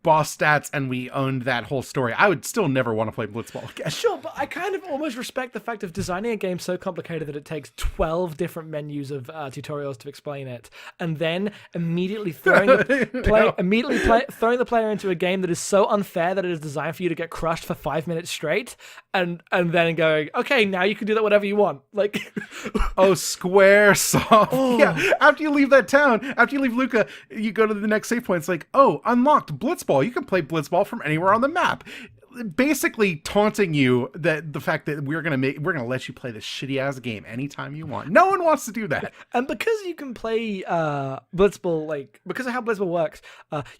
boss stats and we owned that whole story. I would still never want to play Blitzball again. Sure, but I kind of almost respect the fact of designing a game so complicated that it takes 12 different menus of tutorials to explain it, and then immediately throwing the player into a game that is so unfair that it is designed for you to get crushed for 5 minutes straight, and then going, okay, now you can do that whatever you want. Oh, Squaresoft. Oh. Yeah, after you leave that town, after you leave Luca, you go to the next save point. It's unlocked Blitzball. You can play Blitzball from anywhere on the map. Basically taunting you that the fact that we're gonna let you play this shitty ass game anytime you want. No one wants to do that. And because you can play Blitzball, because of how Blitzball works,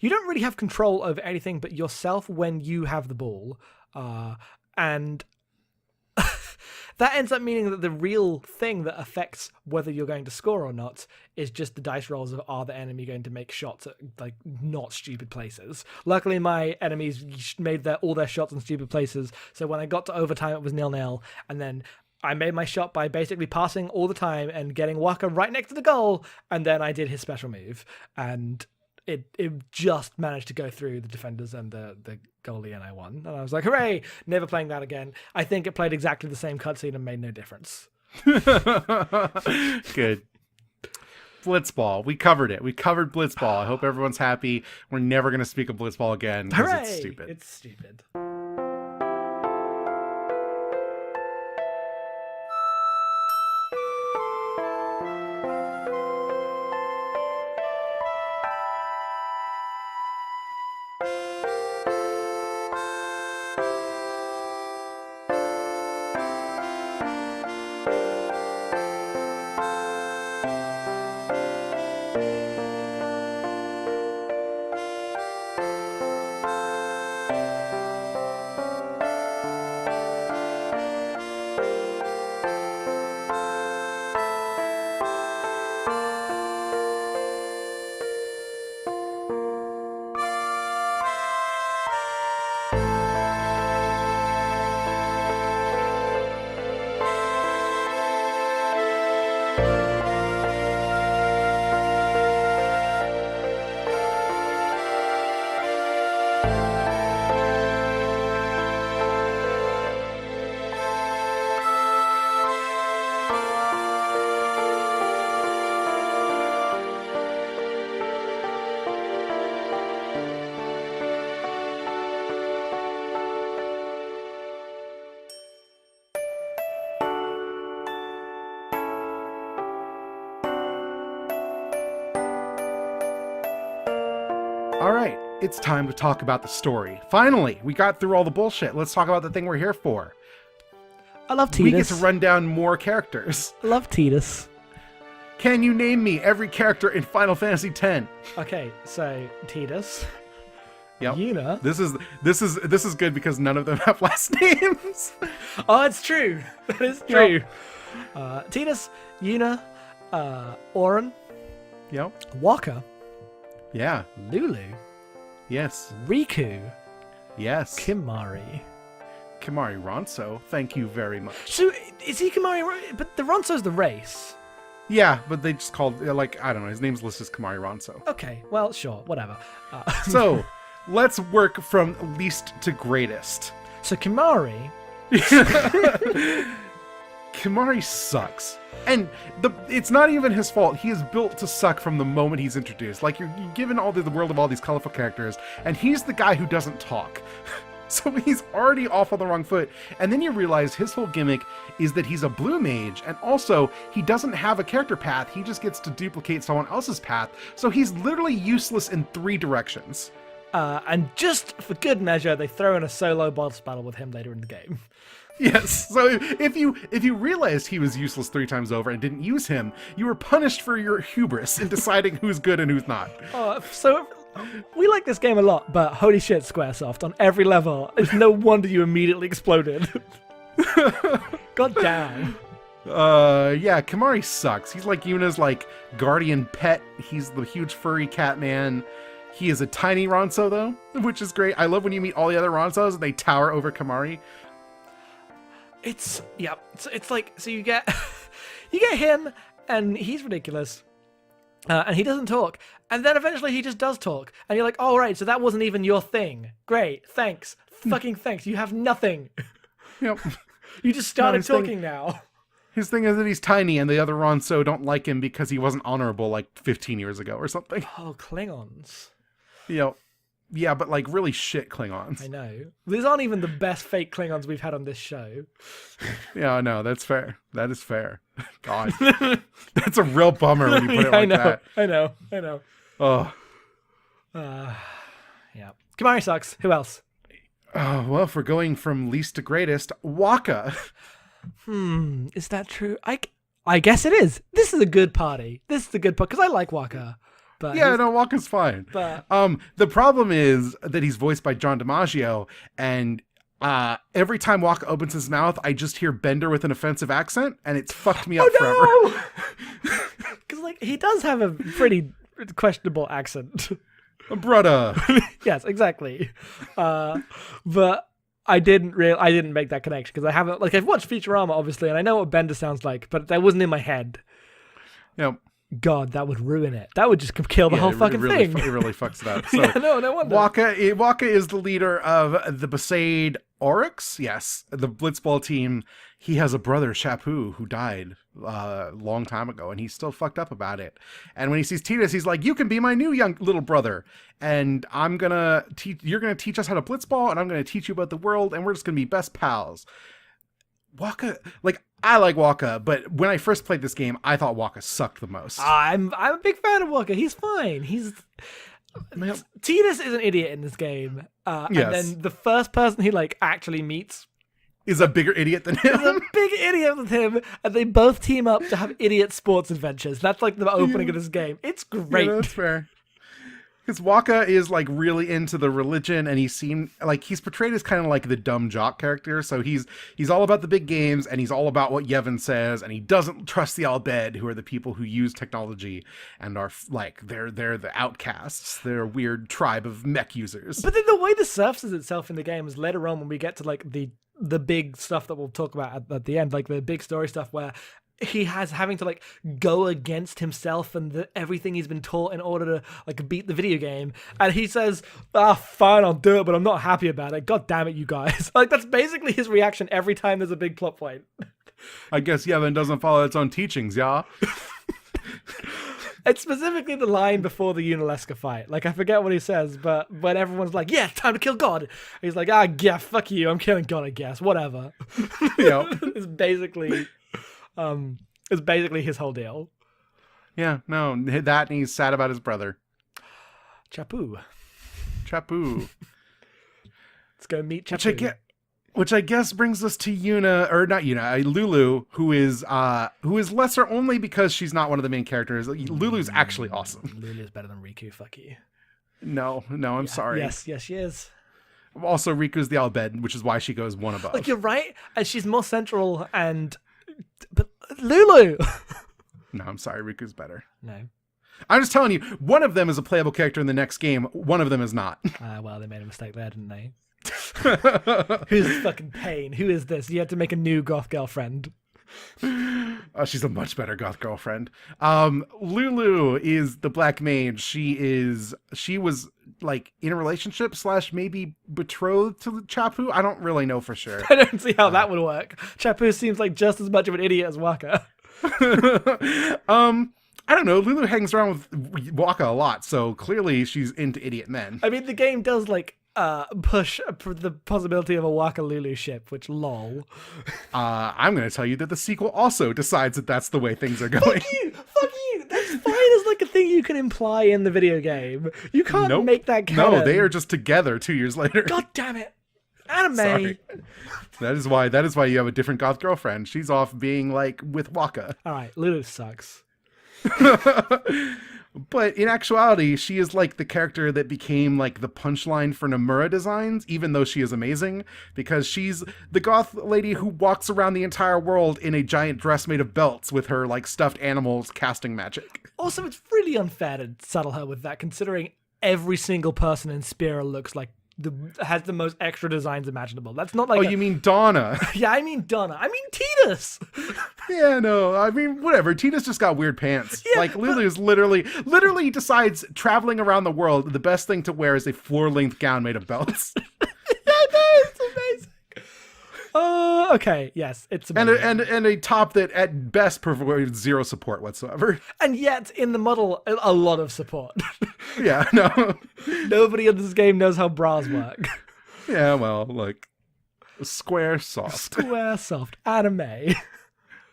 you don't really have control over anything but yourself when you have the ball, and that ends up meaning that the real thing that affects whether you're going to score or not is just the dice rolls of, are the enemy going to make shots at not stupid places. Luckily, my enemies made all their shots in stupid places, so when I got to overtime, it was 0-0, and then I made my shot by basically passing all the time and getting Waka right next to the goal, and then I did his special move, and it just managed to go through the defenders and the goalie, and I won. And I was like, hooray! Never playing that again. I think it played exactly the same cutscene and made no difference. Good. Blitzball. We covered it. We covered Blitzball. I hope everyone's happy. We're never going to speak of Blitzball again because it's stupid. It's stupid. All right, it's time to talk about the story. Finally, we got through all the bullshit. Let's talk about the thing we're here for. I love Tidus. We get to run down more characters. I love Tidus. Can you name me every character in Final Fantasy X? Okay, so Tidus. Yep. Yuna. This is good because none of them have last names. Oh, it's true. That is true. Yep. Tidus, Yuna, Auron. Yep. Wakka. Yeah. Lulu. Yes. Riku. Yes. Kimahri. Kimahri Ronso. Thank you very much. So, is he Kimahri? But the Ronso's the race. Yeah, but they just called, like, I don't know, his name's listed as Kimahri Ronso. Okay, well, sure, whatever. So, let's work from least to greatest. So Kimahri... Kimahri sucks. And it's not even his fault. He is built to suck from the moment he's introduced. Like, you're given all the world of all these colorful characters, and he's the guy who doesn't talk. So he's already off on the wrong foot. And then you realize his whole gimmick is that he's a blue mage, and also he doesn't have a character path. He just gets to duplicate someone else's path. So he's literally useless in 3 directions. And just for good measure, they throw in a solo boss battle with him later in the game. Yes, so if you realized he was useless 3 times over and didn't use him, you were punished for your hubris in deciding who's good and who's not. So we like this game a lot, but holy shit, Squaresoft, on every level, it's no wonder you immediately exploded. God damn. Yeah, Kimahri sucks. He's like Yuna's like guardian pet. He's the huge furry cat man. He is a tiny Ronso though, which is great. I love when you meet all the other Ronsos and they tower over Kimahri. It's like, so you get him and he's ridiculous and he doesn't talk, and then eventually he just does talk and you're like, oh right, so that wasn't even your thing. Great, thanks, fucking thanks, you have nothing. Yep. You just started talking now. His thing is that he's tiny and the other Ronso don't like him because he wasn't honorable like 15 years ago or something. Oh, Klingons. Yep. Yeah, but like really shit Klingons. I know. These aren't even the best fake Klingons we've had on this show. Yeah, no, that's fair. That is fair. God. That's a real bummer when you put it like that. I know. Oh. Yeah. Kimahri sucks. Who else? Well, if we're going from least to greatest, Wakka. Is that true? I guess it is. This is a good party. This is a good part because I like Wakka. But yeah, no, Wakka's fine. But the problem is that he's voiced by John DiMaggio, and every time Wakka opens his mouth, I just hear Bender with an offensive accent, and it's fucked me up forever. Because like he does have a pretty questionable accent. Brother. Yes, exactly. But I didn't make that connection because I haven't, like, I've watched Futurama obviously, and I know what Bender sounds like, but that wasn't in my head. Yep. God, that would ruin it. That would just kill the whole fucking thing. It really fucks it up. So, yeah, no wonder. Wakka is the leader of the Besaid Oryx. Yes, the Blitzball team. He has a brother, Shapu, who died a long time ago, and he's still fucked up about it. And when he sees Tidus, he's like, "You can be my new young little brother, and you're gonna teach us how to Blitzball, and I'm gonna teach you about the world, and we're just gonna be best pals." Wakka, like, I like Wakka, but when I first played this game, I thought Wakka sucked the most. I'm a big fan of Wakka. He's fine. Tidus is an idiot in this game. Yes. And then the first person he like actually meets is a bigger idiot than him. Is a big idiot with him, and they both team up to have idiot sports adventures. That's like the opening of this game. It's great. Yeah, that's fair. Because Wakka is like really into the religion, and he's portrayed as kind of like the dumb jock character. So he's all about the big games, and he's all about what Yevon says, and he doesn't trust the Albed, who are the people who use technology and are like they're the outcasts. They're a weird tribe of mech users. But then the way this surfaces itself in the game is later on when we get to like the big stuff that we'll talk about at the end, like the big story stuff where he has having to like go against himself and everything he's been taught in order to like beat the video game, and he says, fine, I'll do it, but I'm not happy about it. God damn it, you guys. Like, that's basically his reaction every time there's a big plot point. I guess Yevon doesn't follow its own teachings, yeah. It's specifically the line before the Unalesca fight. Like, I forget what he says, but when everyone's like, yeah, time to kill God, he's like, yeah, fuck you, I'm killing God, I guess, whatever. Yeah. It's basically his whole deal. Yeah, no, that, and he's sad about his brother. Chapu. Chapu. Let's go meet Which Chapu. which I guess brings us to Yuna, or not Yuna, Lulu, who is lesser only because she's not one of the main characters. Lulu's actually awesome. Lulu's better than Riku. Fuck you. No, I'm sorry. Yes, she is. Also, Riku's the Albed, which is why she goes one above. Like, you're right, and she's more central, but Lulu. No, I'm sorry, Riku's better. No. I'm just telling you, one of them is a playable character in the next game. One of them is not. Well, they made a mistake there, didn't they? Who's fucking Pain? Who is this? You had to make a new goth girlfriend. Oh, she's a much better goth girlfriend. Lulu is the black mage. She was like in a relationship / maybe betrothed to Chapu. I don't really know for sure. I don't see how that would work. Chapu seems like just as much of an idiot as Waka. I don't know. Lulu hangs around with Waka a lot, so clearly she's into idiot men. I mean, the game does like push the possibility of a Waka Lulu ship, which lol. I'm going to tell you that the sequel also decides that that's the way things are going. Fuck you. That's fine as like a thing you can imply in the video game. You can't make that canon. No, they are just together 2 years later. God damn it. Anime. Sorry. That is why you have a different goth girlfriend. She's off being like with Waka. All right, Lulu sucks. But in actuality, she is like the character that became like the punchline for Nomura designs, even though she is amazing, because she's the goth lady who walks around the entire world in a giant dress made of belts with her like stuffed animals casting magic. Also, it's really unfair to saddle her with that, considering every single person in Spira looks like has the most extra designs imaginable. That's not like. Oh, you mean Donna? Yeah, I mean Donna. I mean Tidus. Yeah, no, I mean whatever. Tina's just got weird pants. Yeah, like Lulu's literally decides traveling around the world, the best thing to wear is a floor-length gown made of belts. It's amazing. Okay, yes, it's amazing. And a top that at best provides zero support whatsoever. And yet in the model, a lot of support. Yeah, no. Nobody in this game knows how bras work. Yeah, well, like square soft. Anime.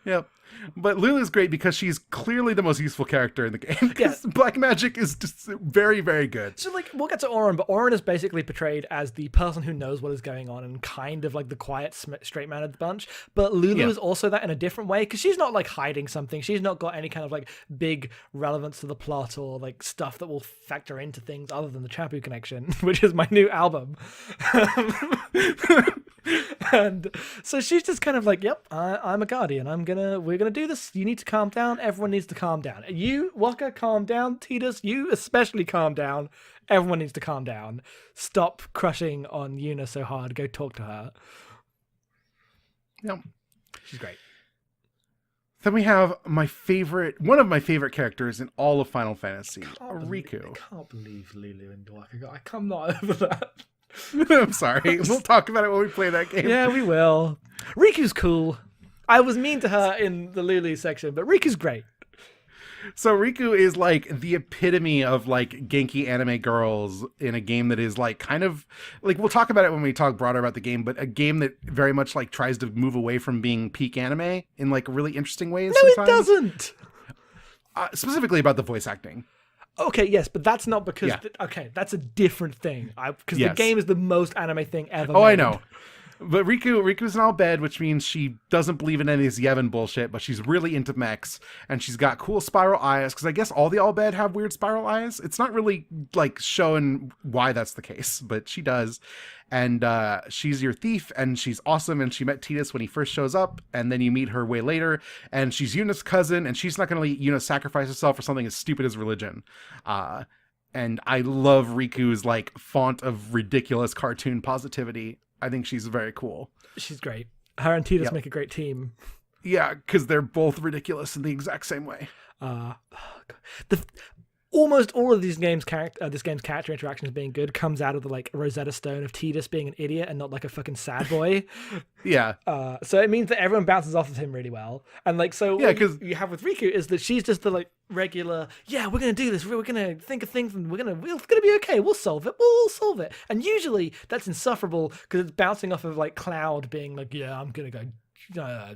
Yep. But Lulu's great because she's clearly the most useful character in the game. Because black magic is just very, very good. So, like, we'll get to Auron, but Auron is basically portrayed as the person who knows what is going on and kind of like the quiet, straight man of the bunch. But Lulu is also that in a different way because she's not like hiding something. She's not got any kind of like big relevance to the plot or like stuff that will factor into things other than the Chapu connection, which is my new album. And so she's just kind of like, yep, I'm a guardian. We're gonna do this. You need to calm down. Everyone needs to calm down. You, Waka, calm down. Tidus, you especially calm down. Everyone needs to calm down. Stop crushing on Yuna so hard. Go talk to her. Yep. She's great. Then we have one of my favorite characters in all of Final Fantasy, Riku. I can't believe Lulu and Waka. I come not over that. I'm sorry. We'll talk about it when we play that game. Yeah, we will. Riku's cool. I was mean to her in the Lulu section, but Riku's great. So Riku is like the epitome of like Genki anime girls in a game that is like kind of like, we'll talk about it when we talk broader about the game, but a game that very much like tries to move away from being peak anime in like really interesting ways. No, sometimes. it doesn't. Specifically about the voice acting. Okay, yes, but that's not because... Okay, that's a different thing. Because the game is the most anime thing ever made. I know. But Riku's an all-bed, which means she doesn't believe in any of this Yevon bullshit, but she's really into mechs, and she's got cool spiral eyes, because I guess all the all-bed have weird spiral eyes. It's not really, like, showing why that's the case, but she does. And she's your thief, and she's awesome, and she met Tidus when he first shows up, and then you meet her way later, and she's Yuna's cousin, and she's not going to let Yuna sacrifice herself for something as stupid as religion. And I love Riku's, like, font of ridiculous cartoon positivity. I think she's very cool. She's great. Her and Tidus make a great team. Yeah, because they're both ridiculous in the exact same way. Almost all of these games' this game's character interactions being good comes out of the like Rosetta Stone of Tidus being an idiot and not like a fucking sad boy. Yeah. So it means that everyone bounces off of him really well. And like what you have with Riku is that she's just the like regular, we're gonna do this, we're gonna think of things and it's gonna be okay, we'll solve it. And usually that's insufferable because it's bouncing off of like Cloud being like, I'm gonna go I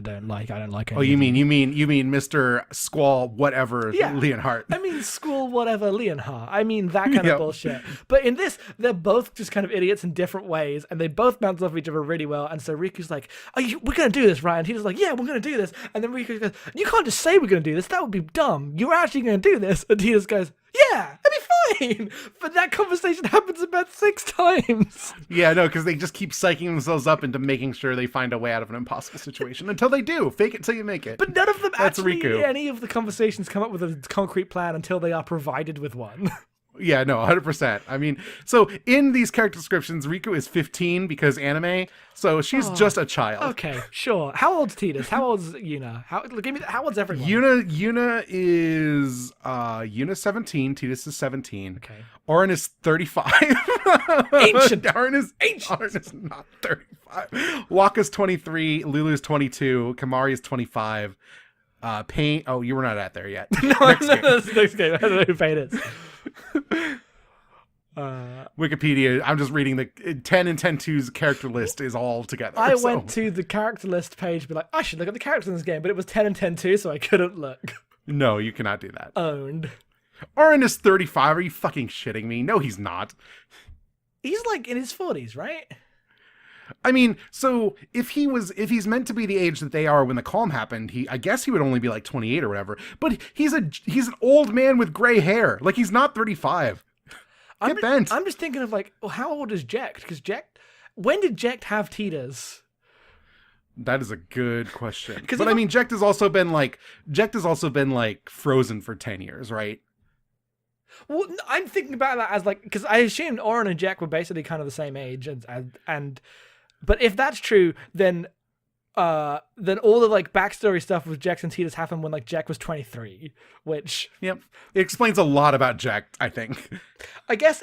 don't like Oh, you mean Mr. Squall whatever Leonhardt. I mean school whatever Leonhardt. I mean that kind of bullshit. But in this, they're both just kind of idiots in different ways, and they both bounce off each other really well. And so Riku's like, we're gonna do this, right? And he's like, yeah, we're gonna do this. And then Riku goes, you can't just say we're gonna do this. That would be dumb. You're actually gonna do this. And he just goes, yeah, it'll be fine. But that conversation happens about 6 times. Yeah, no, because they just keep psyching themselves up into making sure they find a way out of an impossible situation until they do. Fake it till you make it. But none of them That's actually, Riku. any of the conversations come up with a concrete plan until they are provided with one. Yeah, no, 100%. I mean, so in these character descriptions, Riku is 15 because anime, so she's just a child. Okay, sure. How old's Tidus? How old's Yuna? How old's everyone? Yuna is Yuna's 17, Tidus is 17. Okay. Orin is 35. Ancient. Orin is not 35. Waka's 23, Lulu's 22, Kamari is 25. Pain. Oh, you were not at there yet. That's the next game. I don't know who Pain is. Wikipedia. I'm just reading the 10 and 10-2's character list is all together. I went to the character list page, be like, I should look at the characters in this game, but it was 10 and 10-2, so I couldn't look. No, you cannot do that. Owned. Orin is 35. Are you fucking shitting me? No, he's not. He's like in his 40s, right? I mean, so if he's meant to be the age that they are when the calm happened, I guess he would only be like 28 or whatever. But he's an old man with gray hair. Like, he's not 35. Get bent. I'm just thinking of like, well, how old is Jecht? Because when did Jecht have Tidus? That is a good question. But I mean, Jecht has also been like frozen for 10 years, right? Well, I'm thinking about that as like, because I assumed Orin and Jecht were basically kind of the same age, but if that's true, then all the like backstory stuff with Jecht and Tidus happened when like Jecht was 23, which it explains a lot about Jecht, I think. I guess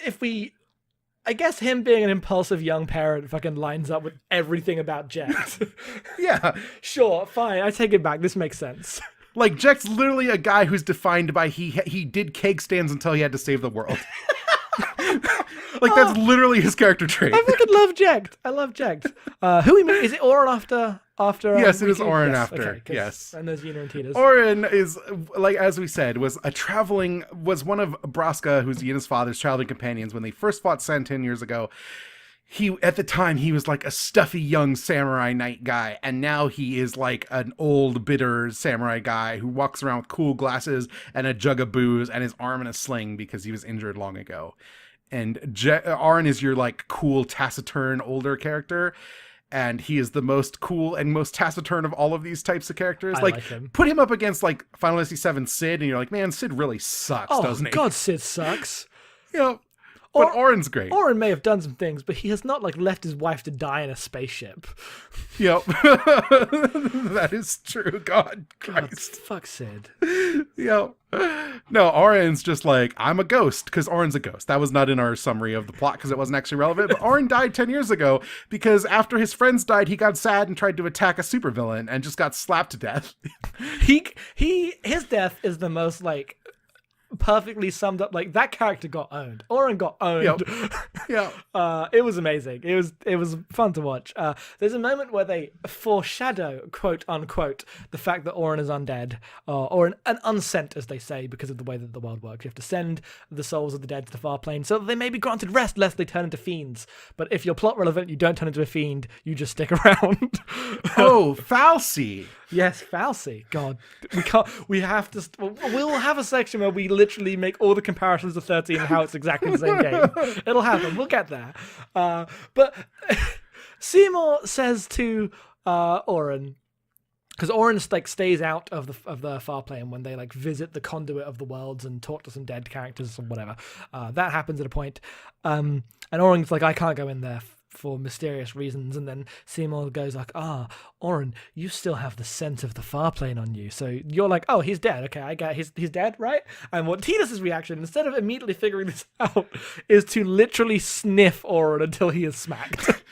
him being an impulsive young parent fucking lines up with everything about Jecht. Yeah, sure, fine, I take it back. This makes sense. Like, Jecht's literally a guy who's defined by he did keg stands until he had to save the world. Like, that's literally his character trait. I fucking love Jecht. I love Jecht. Who we meet? Is it Orin after? Yes, it is Orin after. Okay, yes. And there's Yuna and Tidus. Orin is, like, as we said, was one of Braska, who's Yuna's father's childhood companions when they first fought Sen 10 years ago. At the time, he was like a stuffy young samurai knight guy, and now he is like an old, bitter samurai guy who walks around with cool glasses and a jug of booze and his arm in a sling because he was injured long ago. And Orin is your like cool, taciturn, older character, and he is the most cool and most taciturn of all of these types of characters. I like him. Put him up against like Final Fantasy VII Sid, and you're like, man, Sid really sucks, doesn't he? Oh God, Sid sucks. But Orin's great. Orin may have done some things, but he has not like left his wife to die in a spaceship. Yep. That is true. God Christ. Fuck Sid. Yep. No, Orin's just like, I'm a ghost, because Orin's a ghost. That was not in our summary of the plot because it wasn't actually relevant. But Orin died 10 years ago because after his friends died, he got sad and tried to attack a supervillain and just got slapped to death. His death is the most like perfectly summed up. Like, that character got owned. Orin got owned. Yep. It was amazing. It was fun to watch. There's a moment where they foreshadow, quote unquote, the fact that Orin is undead, or an unsent, as they say, because of the way that the world works. You have to send the souls of the dead to the far plane so that they may be granted rest lest they turn into fiends. But if you're plot relevant, you don't turn into a fiend, you just stick around. Oh, Falsey. Yes, Falsey. God, we have to. We'll have a section where we literally make all the comparisons to 13 and how it's exactly the same game. It'll happen. We'll get there. But Seymour says to Orin, because Orin like stays out of the far plane when they like visit the conduit of the worlds and talk to some dead characters or whatever. That happens at a point, and Orin's like, I can't go in there for mysterious reasons, and then Seymour goes like, Orin, you still have the scent of the far plane on you, so you're like, oh, he's dead, okay, I get he's dead, right? And what Tidus' reaction, instead of immediately figuring this out, is to literally sniff Orin until he is smacked.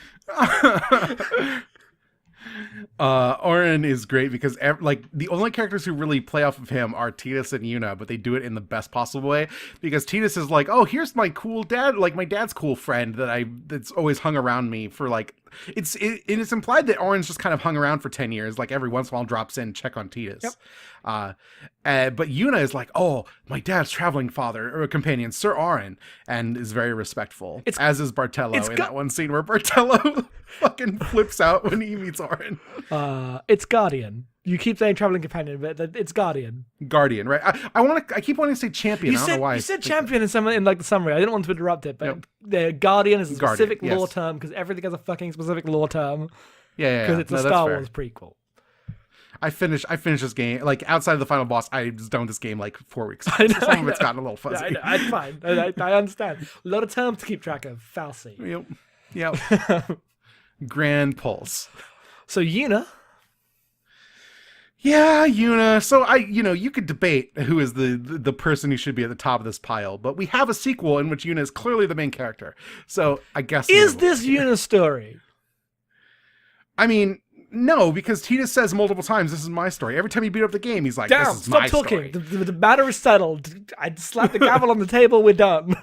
Orin is great because like the only characters who really play off of him are Tidus and Yuna, but they do it in the best possible way because Tidus is like, oh, here's my cool dad, like my dad's cool friend that's always hung around me for like it's implied that Orange just kind of hung around for 10 years, like every once in a while drops in, check on Tidus. Yep. But Yuna is like, oh, my dad's traveling father or companion, Sir Auron, and is very respectful. As is Bartello in that one scene where Bartello fucking flips out when he meets Auron. It's Guardian. You keep saying traveling companion, but it's Guardian. Guardian, right? I keep wanting to say champion. I don't know why. You said champion in like the summary. I didn't want to interrupt it, but the Guardian is a specific lore term because everything has a fucking specific lore term. Yeah. Because it's a Star Wars prequel. I finished this game, like, outside of the final boss, I was done with this game, like, 4 weeks ago. Some of it's gotten a little fuzzy. Yeah, I know, it's fine. I understand. A lot of terms to keep track of. Falsy. Yep. Grand Pulse. So, Yuna. Yeah, Yuna. So, you could debate who is the person who should be at the top of this pile, but we have a sequel in which Yuna is clearly the main character. So, I guess... Is this Yuna's story? I mean... No, because Tidus says multiple times, this is my story. Every time you beat up the game, he's like, this is my story. Stop talking. The matter is settled. I'd slap the gavel on the table, we're done.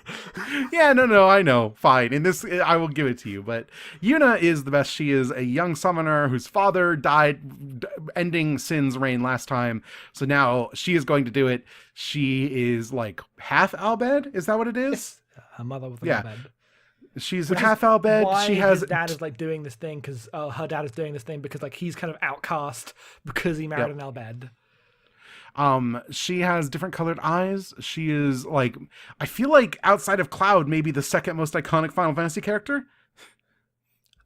Yeah, no, I know. Fine. In this, I will give it to you. But Yuna is the best. She is a young summoner whose father died, ending Sin's reign last time. So now she is going to do it. She is like half Albed. Is that what it is? Her mother with an Albed. She's half Albed. She has his dad is like doing this thing because her dad is doing this thing because like he's kind of outcast because he married an Albed. She has different colored eyes. She is like, I feel like outside of Cloud, maybe the second most iconic Final Fantasy character.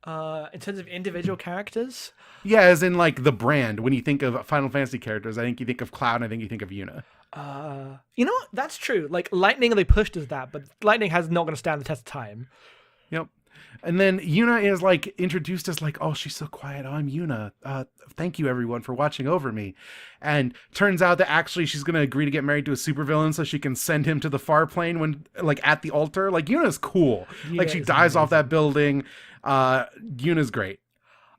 In terms of individual characters? Yeah, as in like the brand. When you think of Final Fantasy characters, I think you think of Cloud and I think you think of Yuna. You know what? That's true. Like Lightning, they pushed as that, but Lightning has not going to stand the test of time. Yep. And then Yuna is like introduced as like, oh, she's so quiet. Oh, I'm Yuna. Thank you everyone for watching over me. And turns out that actually she's going to agree to get married to a supervillain so she can send him to the far plane when like at the altar. Like Yuna's cool. Like she dives off that building. Yuna's great.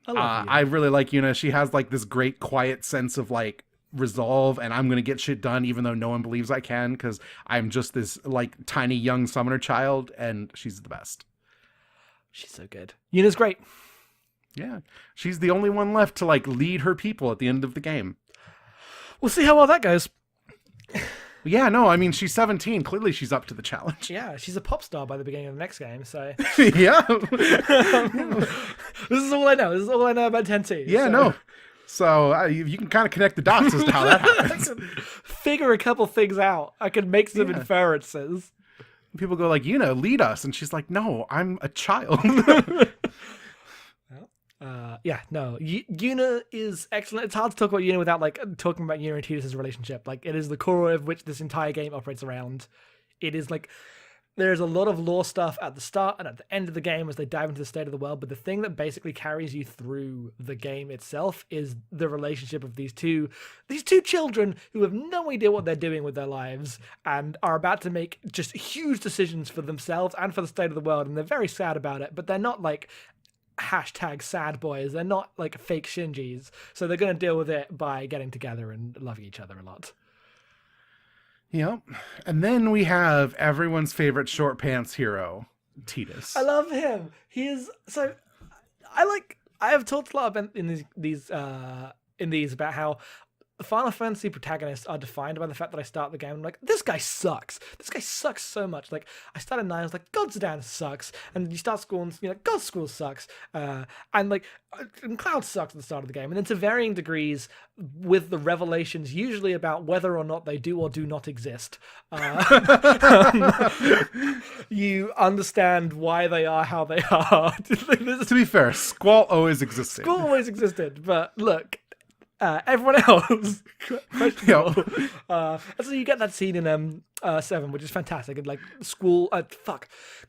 I love Yuna. I really like Yuna. She has like this great quiet sense of like resolve and I'm going to get shit done even though no one believes I can because I'm just this like tiny young summoner child and she's the best. She's so good. Yuna's great. Yeah. She's the only one left to like lead her people at the end of the game. We'll see how well that goes. Yeah, no, I mean, she's 17. Clearly she's up to the challenge. Yeah, she's a pop star by the beginning of the next game, so... Yeah. This is all I know. This is all I know about 10T. Yeah, no. So you can kind of connect the dots as to how that happens. I can figure a couple things out. I can make some inferences. People go like, lead us. And she's like, no, I'm a child. Yuna is excellent. It's hard to talk about Yuna without like talking about Yuna and Tidus' relationship. Like it is the core of which this entire game operates around. It is like there's a lot of lore stuff at the start and at the end of the game as they dive into the state of the world, but the thing that basically carries you through the game itself is the relationship of these two children who have no idea what they're doing with their lives and are about to make just huge decisions for themselves and for the state of the world, and they're very sad about it, but they're not like #sad boys. They're not like fake Shinjis, so they're going to deal with it by getting together and loving each other a lot. Yep. And then we have everyone's favorite short pants hero, Tidus. I love him. He is so. I have talked a lot about in these about how Final Fantasy protagonists are defined by the fact that I start the game and I'm like, this guy sucks. This guy sucks so much. Like, I started 9, I was like, God's sucks. And you start school and you're like, God's school sucks. And Cloud sucks at the start of the game. And then to varying degrees with the revelations, usually about whether or not they do or do not exist. You understand why they are how they are. To be fair, Squall always existed. Squall always existed, but look, everyone else questionable. And so you get that scene in 7, which is fantastic, and like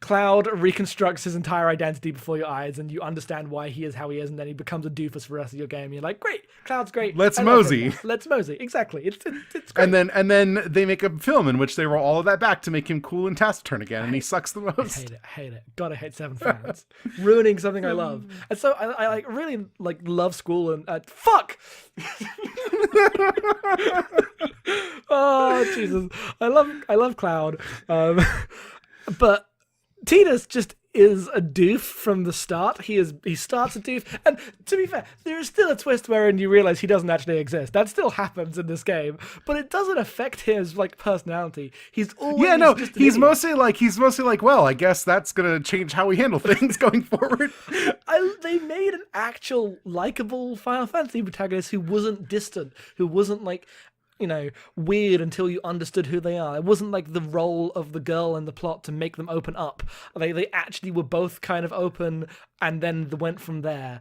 Cloud reconstructs his entire identity before your eyes, and you understand why he is how he is, and then he becomes a doofus for the rest of your game. You're like, great, Cloud's great. Let's mosey. Let's mosey. Exactly. It's great. And then they make a film in which they roll all of that back to make him cool and taciturn again, and he sucks the most. I hate it. God, I hate 7 fans ruining something I love. And so I like really like love school and fuck. Oh Jesus, I love Cloud, but Tidus just is a doof from the start. He starts a doof, and to be fair, there is still a twist wherein you realize he doesn't actually exist. That still happens in this game, but it doesn't affect his like personality. He's always just an he's idiot. mostly like, well, I guess that's gonna change how we handle things going forward. They made an actual likable Final Fantasy protagonist who wasn't distant, who wasn't like, weird until you understood who they are. It wasn't like the role of the girl in the plot to make them open up. They actually were both kind of open and then went from there.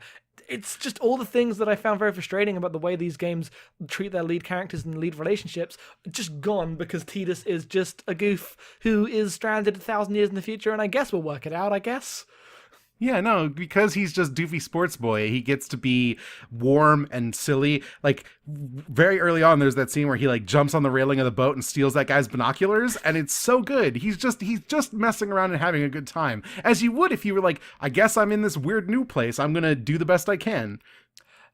It's just all the things that I found very frustrating about the way these games treat their lead characters and lead relationships just gone because Tidus is just a goof who is stranded 1,000 years in the future, and I guess we'll work it out, I guess. Yeah, no, because he's just doofy sports boy, he gets to be warm and silly. Like, very early on, there's that scene where he, like, jumps on the railing of the boat and steals that guy's binoculars, and it's so good. He's just messing around and having a good time. As you would if you were like, I guess I'm in this weird new place, I'm gonna do the best I can.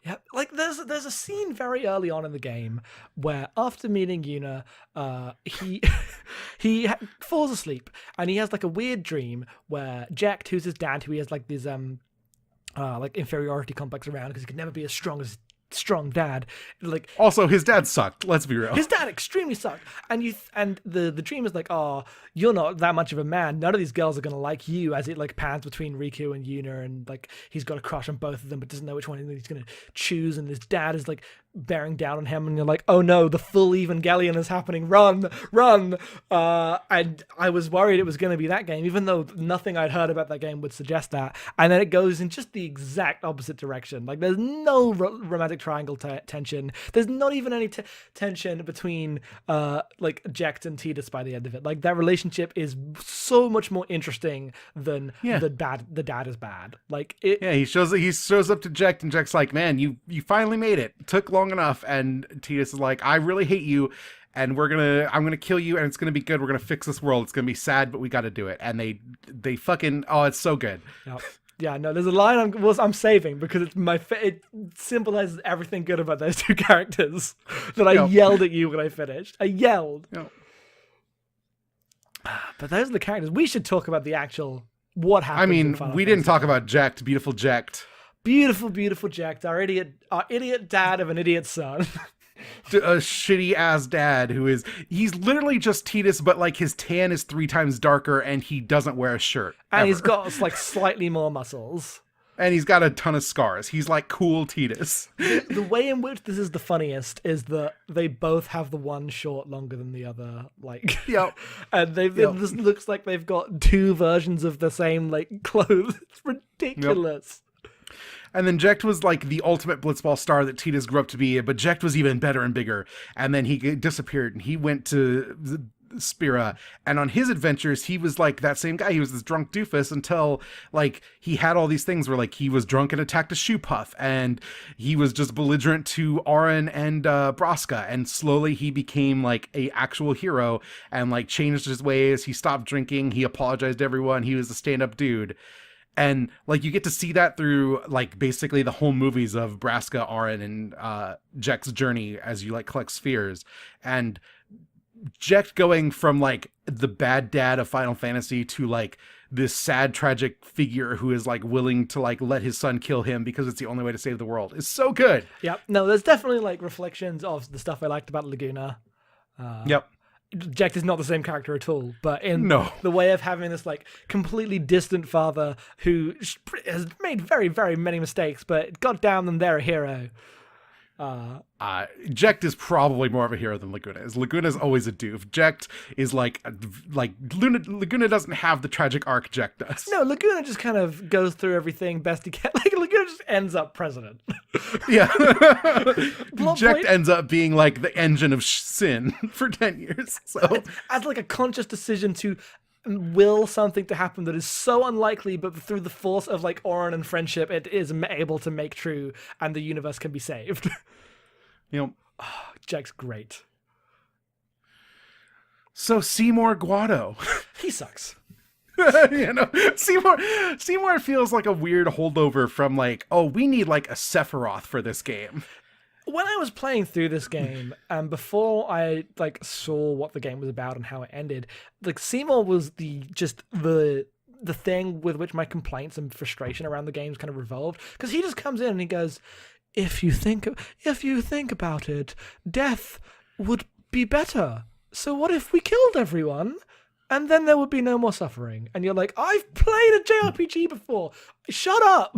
Yeah, like there's a scene very early on in the game where after meeting Yuna, he he falls asleep and he has like a weird dream where Jecht, who's his dad, who he has like this like inferiority complex around because he could never be as strong as strong dad, like Also, his dad sucked, let's be real. his dad extremely sucked, and the dream is like, oh, you're not that much of a man, none of these girls are gonna like you, as it like pans between Riku and Yuna, and like he's got a crush on both of them but doesn't know which one he's gonna choose, and his dad is like bearing down on him, and you're like, oh no, the full Evangelion is happening, run. And I was worried it was going to be that game, even though nothing I'd heard about that game would suggest that, and then it goes in just the exact opposite direction. Like there's no romantic triangle tension, there's not even any tension between like Jecht and Tidus by the end of it. Like that relationship is so much more interesting than the dad is bad. Like it. Yeah, he shows up to Jecht, and Jecht's like, man, you finally made it. Took long enough. And Tidus is like, I really hate you, and I'm gonna kill you, and it's gonna be good. We're gonna fix this world. It's gonna be sad, but we got to do it. And they fucking, oh, it's so good. Yep. Yeah, no, there's a line I'm saving because it symbolizes everything good about those two characters that I yelled at you when I finished. I yelled. Yep. But those are the characters. We should talk about the actual what happened. I mean, we didn't talk about Jecht, beautiful Jecht. Beautiful, beautiful Jecht, our idiot dad of an idiot son. A shitty ass dad he's literally just Tidus, but like his tan is 3 times darker and he doesn't wear a shirt. And ever. He's got like slightly more muscles. And he's got a ton of scars. He's like cool Tidus. The way in which this is the funniest is that they both have the one short longer than the other. Like, yep. And it just looks like they've got 2 versions of the same like clothes. It's ridiculous. Yep. And then Jecht was like the ultimate blitzball star that Tidus grew up to be, but Jecht was even better and bigger. And then he disappeared and he went to Spira, and on his adventures he was like that same guy. He was this drunk doofus until like he had all these things where like he was drunk and attacked a shoe puff, and he was just belligerent to Auron and Braska, and slowly he became like a actual hero and like changed his ways. He stopped drinking, he apologized to everyone, he was a stand-up dude. And like you get to see that through like basically the whole movies of Braska, Auron, and Jecht's journey as you like collect spheres. And Jecht going from like the bad dad of Final Fantasy to like this sad tragic figure who is like willing to like let his son kill him because it's the only way to save the world is so good. Yep. No, there's definitely like reflections of the stuff I liked about Laguna. Yep. Jecht is not the same character at all, but in the way of having this like completely distant father who has made very, very many mistakes, but goddamn, they're a hero. Jecht is probably more of a hero than Laguna is. Laguna is always a doof. Jecht is like Laguna doesn't have the tragic arc Jecht does. No, Laguna just kind of goes through everything best he can. Like Laguna just ends up president. Yeah. Jecht ends up being like the engine of sin for 10 years. So as like a conscious decision to will something to happen that is so unlikely, but through the force of like Auron and friendship, it is able to make true, and the universe can be saved. You know, Jecht's great. So Seymour Guado, he sucks. You know, Seymour feels like a weird holdover from like, oh, we need like a Sephiroth for this game. When I was playing through this game, and before I like saw what the game was about and how it ended, like Seymour was the the thing with which my complaints and frustration around the game's kind of revolved, because he just comes in and he goes, if you think about it, death would be better. So what if we killed everyone? And then there would be no more suffering. And you're like, I've played a JRPG before. Shut up.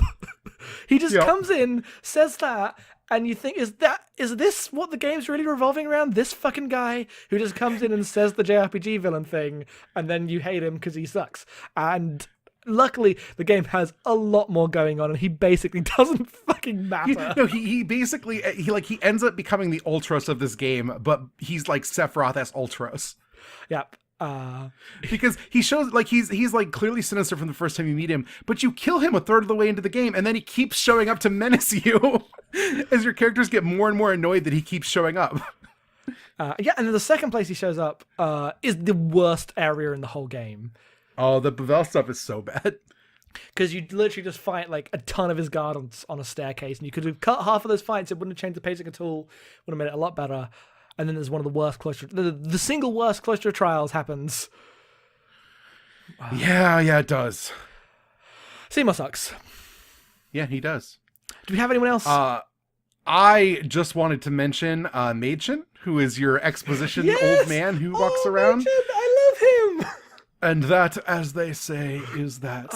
He just comes in, says that, and you think, is this what the game's really revolving around? This fucking guy who just comes in and says the JRPG villain thing, and then you hate him because he sucks. And luckily, the game has a lot more going on, and he basically doesn't fucking matter. He basically he ends up becoming the Ultros of this game, but he's like Sephiroth as Ultros. Yep. Because he shows like he's like clearly sinister from the first time you meet him, but you kill him a third of the way into the game, and then he keeps showing up to menace you as your characters get more and more annoyed that he keeps showing up. And then the second place he shows up is the worst area in the whole game. Oh, the Pavel stuff is so bad. Because you literally just fight like a ton of his guard on a staircase, and you could have cut half of those fights. It wouldn't have changed the pacing at all. Would have made it a lot better. And then there's one of the worst the single worst cloister trials happens. Yeah, it does. Seymour sucks. Yeah, he does. Do we have anyone else? I just wanted to mention Mädchen, who is your exposition old man who walks around. Mädchen, I love him. And that, as they say, is that.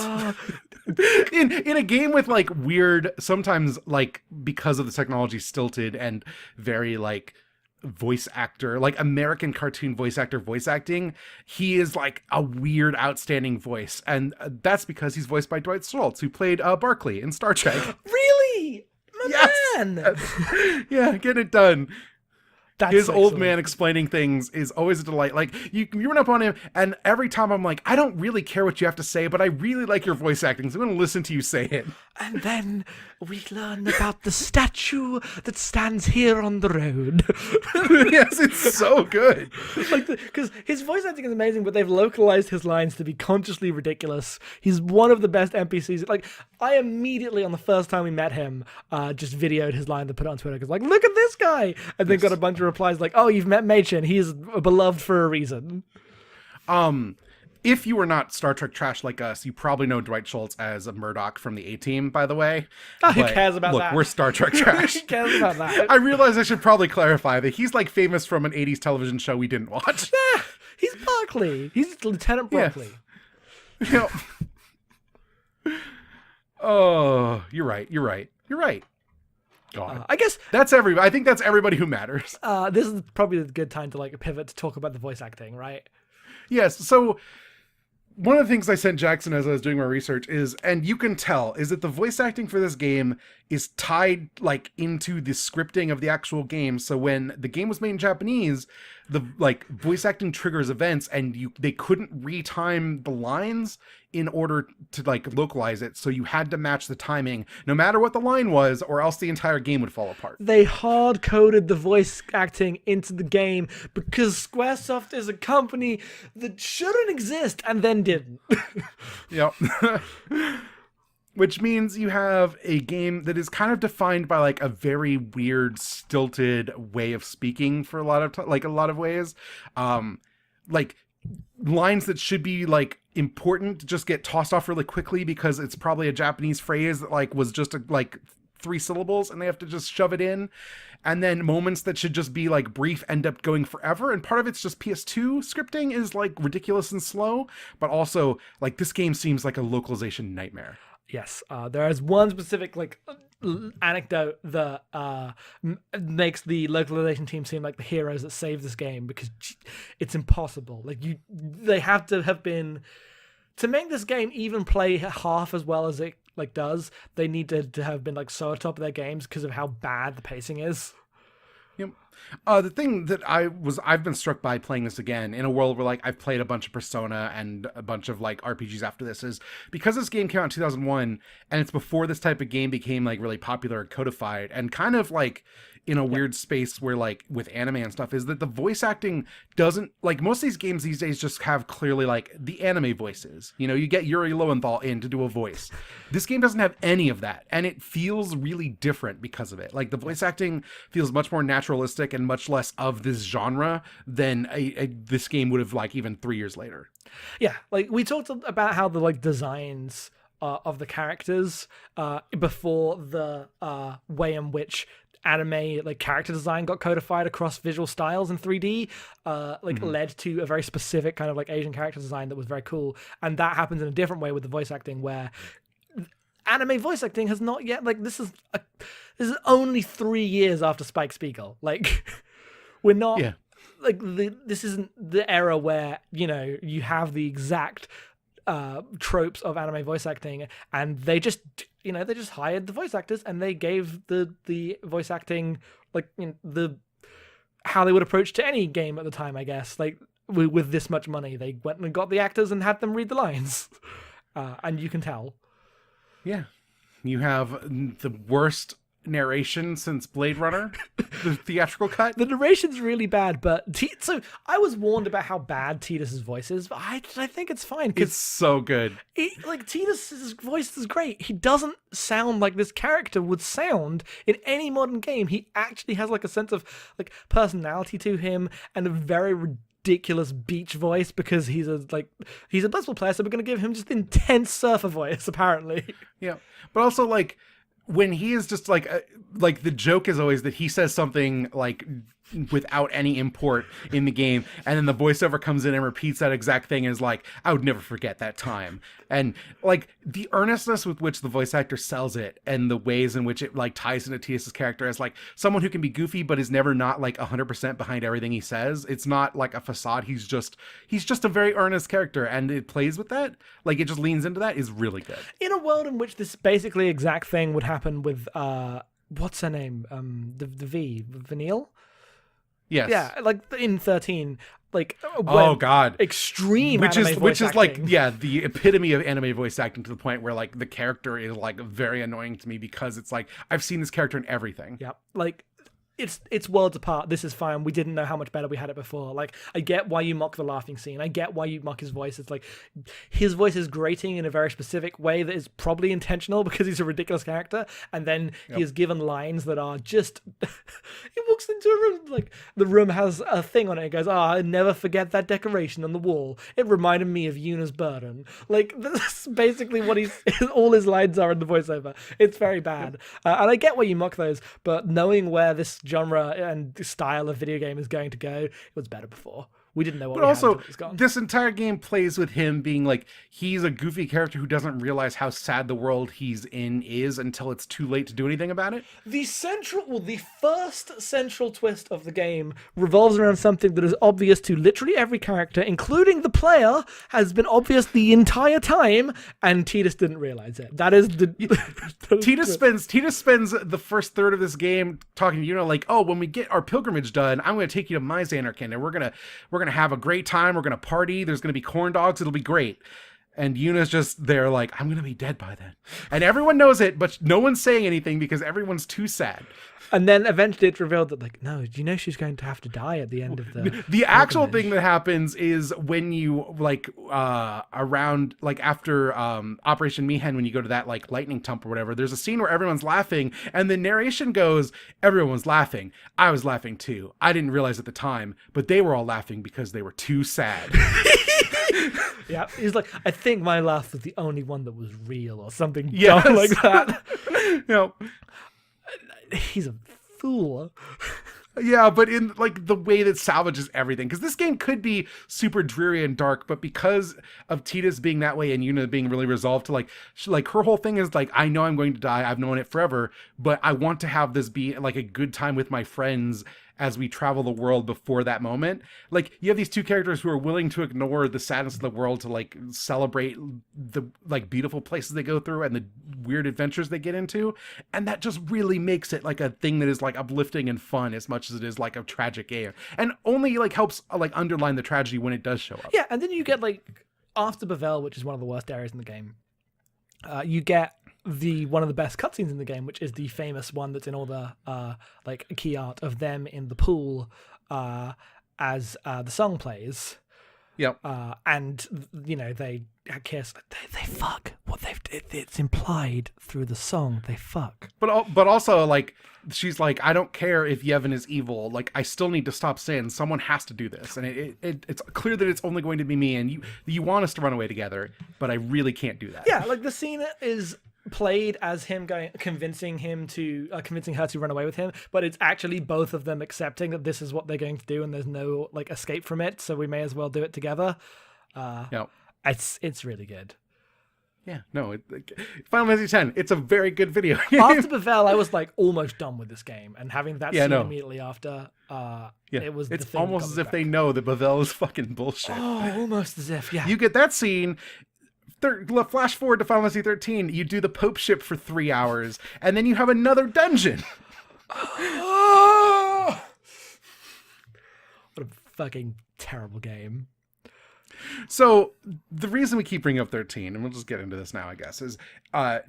In a game with like weird, sometimes like because of the technology stilted and very like voice actor, like American cartoon voice acting, he is like a weird, outstanding voice. And that's because he's voiced by Dwight Schultz, who played Barkley in Star Trek. Really? My man! Yeah, get it done. That's His excellent. old man explaining things is always a delight. Like, you run up on him, and every time I'm like, I don't really care what you have to say, but I really like your voice acting, so I'm going to listen to you say it. And then we learn about the statue that stands here on the road. Yes, it's so good. Because his voice acting is amazing, but they've localized his lines to be consciously ridiculous. He's one of the best NPCs. Like, I immediately, on the first time we met him, just videoed his line to put it on Twitter. Because, like, look at this guy! And then got a bunch of replies like, oh, you've met Mädchen. He's beloved for a reason. If you are not Star Trek trash like us, you probably know Dwight Schultz as a Murdoch from the A-Team, by the way. Who cares about that? Look, we're Star Trek trash. Who cares about that? I realize I should probably clarify that he's like famous from an 80s television show we didn't watch. Yeah, he's Barkley. He's Lieutenant Barkley. Yeah. Oh, you're right. God. I guess That's everybody. I think that's everybody who matters. this is probably a good time to like pivot to talk about the voice acting, right? Yes. So one of the things I sent Jackson as I was doing my research is, and you can tell, is that the voice acting for this game is tied like into the scripting of the actual game. So when the game was made in Japanese, the like voice acting triggers events, and they couldn't retime the lines in order to like localize it. So you had to match the timing no matter what the line was, or else the entire game would fall apart. They hard coded the voice acting into the game because Squaresoft is a company that shouldn't exist and then didn't. Yep. Which means you have a game that is kind of defined by like a very weird, stilted way of speaking for a lot of like a lot of ways. Like lines that should be like important just get tossed off really quickly because it's probably a Japanese phrase that like was just like 3 syllables and they have to just shove it in. And then moments that should just be like brief end up going forever. And part of it's just PS2 scripting is like ridiculous and slow, but also like this game seems like a localization nightmare. Yes, there is one specific like anecdote that makes the localization team seem like the heroes that save this game because it's impossible. Like they have to have been to make this game even play half as well as it like does. They need to have been like so atop of their games because of how bad the pacing is. Yep. The thing that I've been struck by playing this again in a world where like I've played a bunch of Persona and a bunch of like RPGs after this is because this game came out in 2001 and it's before this type of game became like really popular and codified and kind of like in a weird space where like with anime and stuff is that the voice acting doesn't, like most of these games these days just have clearly like the anime voices. You know, you get Yuri Lowenthal in to do a voice. This game doesn't have any of that, and it feels really different because of it. Like the voice acting feels much more naturalistic and much less of this genre than this game would have like even 3 years later. Yeah, like we talked about how the like designs of the characters before the way in which anime like character design got codified across visual styles in 3D led to a very specific kind of like Asian character design that was very cool. And that happens in a different way with the voice acting, where anime voice acting has not yet, like this is only 3 years after Spike Spiegel. Like we're not like this isn't the era where, you know, you have the exact tropes of anime voice acting, and they just hired the voice actors and they gave the voice acting like, you know, the how they would approach to any game at the time, I guess. Like with this much money, they went and got the actors and had them read the lines, and you can tell. Yeah, you have the worst narration since Blade Runner, the theatrical cut. The narration's really bad, but so I was warned about how bad Tidus's voice is, but I think it's fine. It's so good. Like Tidus's voice is great. He doesn't sound like this character would sound in any modern game. He actually has like a sense of like personality to him and a very ridiculous beach voice, because he's a basketball player, so we're going to give him just intense surfer voice apparently. Yeah, but also like when he is just like the joke is always that he says something like without any import in the game, and then the voiceover comes in and repeats that exact thing and is like, I would never forget that time. And like the earnestness with which the voice actor sells it, and the ways in which it like ties into T.S.'s character as like someone who can be goofy but is never not like 100% behind everything he says. It's not like a facade. He's just a very earnest character, and it plays with that. Like it just leans into that, is really good. In a world in which this basically exact thing would happen with what's her name? The Vanille? Yes. Yeah, like in 13, like oh god, extreme, which is like the epitome of anime voice acting, to the point where like the character is like very annoying to me, because it's like I've seen this character in everything. Yeah, like it's worlds apart. This is fine. We didn't know how much better we had it before. Like, I get why you mock the laughing scene. I get why you mock his voice. It's like his voice is grating in a very specific way that is probably intentional because he's a ridiculous character. And then he is given lines that are just he walks into a room, like the room has a thing on it. It goes, I never forget that decoration on the wall. It reminded me of Yuna's burden. Like, that's basically what all his lines are in the voiceover. It's very bad. And I get why you mock those, but knowing where this genre and style of video game is going to go, it was better before. We didn't know what. But also, this entire game plays with him being like, he's a goofy character who doesn't realize how sad the world he's in is until it's too late to do anything about it. The first central twist of the game revolves around something that is obvious to literally every character, including the player, has been obvious the entire time, and Tidus didn't realize it. That is the Tidus spends the first third of this game talking to Yuna like, oh, when we get our pilgrimage done, I'm going to take you to my Zanarkand, and we're gonna have a great time. We're gonna party. There's gonna be corn dogs. It'll be great. And Yuna's just there like, I'm gonna be dead by then. And everyone knows it, but no one's saying anything because everyone's too sad. And then eventually it's revealed that, like, no, you know she's going to have to die at the end of the actual thing that happens is when you like around like after Operation Mihen, when you go to that like lightning tump or whatever, there's a scene where everyone's laughing and the narration goes, everyone was laughing. I was laughing too. I didn't realize at the time, but they were all laughing because they were too sad. Yeah, he's like, I think my laugh was the only one that was real, or something dumb like that. You know, he's a fool. Yeah, but in like the way that salvages everything, because this game could be super dreary and dark, but because of Tidus being that way and Yuna being really resolved to like her whole thing is like, I know I'm going to die, I've known it forever, but I want to have this be like a good time with my friends as we travel the world before that moment. Like, you have these two characters who are willing to ignore the sadness of the world to like celebrate the like beautiful places they go through and the weird adventures they get into, and that just really makes it like a thing that is like uplifting and fun as much as it is like a tragic game, and only like helps like underline the tragedy when it does show up. Yeah, and then you get like after Bavel, which is one of the worst areas in the game, you get the one of the best cutscenes in the game, which is the famous one that's in all the like key art of them in the pool as the song plays. Yep. And you know they kiss, they fuck. It's implied through the song. They fuck. But also like she's like, I don't care if Yevon is evil. Like I still need to stop Sin. Someone has to do this, and it's clear that it's only going to be me. And you want us to run away together, but I really can't do that. Yeah, like the scene is played as him convincing her to run away with him, but it's actually both of them accepting that this is what they're going to do, and there's no like escape from it. So we may as well do it together. Yeah, it's really good. Yeah, no, Final Fantasy X, it's a very good video game. After Bevel, I was like almost done with this game, and having that scene immediately after, it was. It's almost as if they know that Bevel is fucking bullshit. Oh, almost as if, yeah. You get that scene. Flash forward to Final Fantasy XIII. You do the Pope ship for 3 hours, and then you have another dungeon. What a fucking terrible game. So the reason we keep bringing up 13, and we'll just get into this now, I guess, is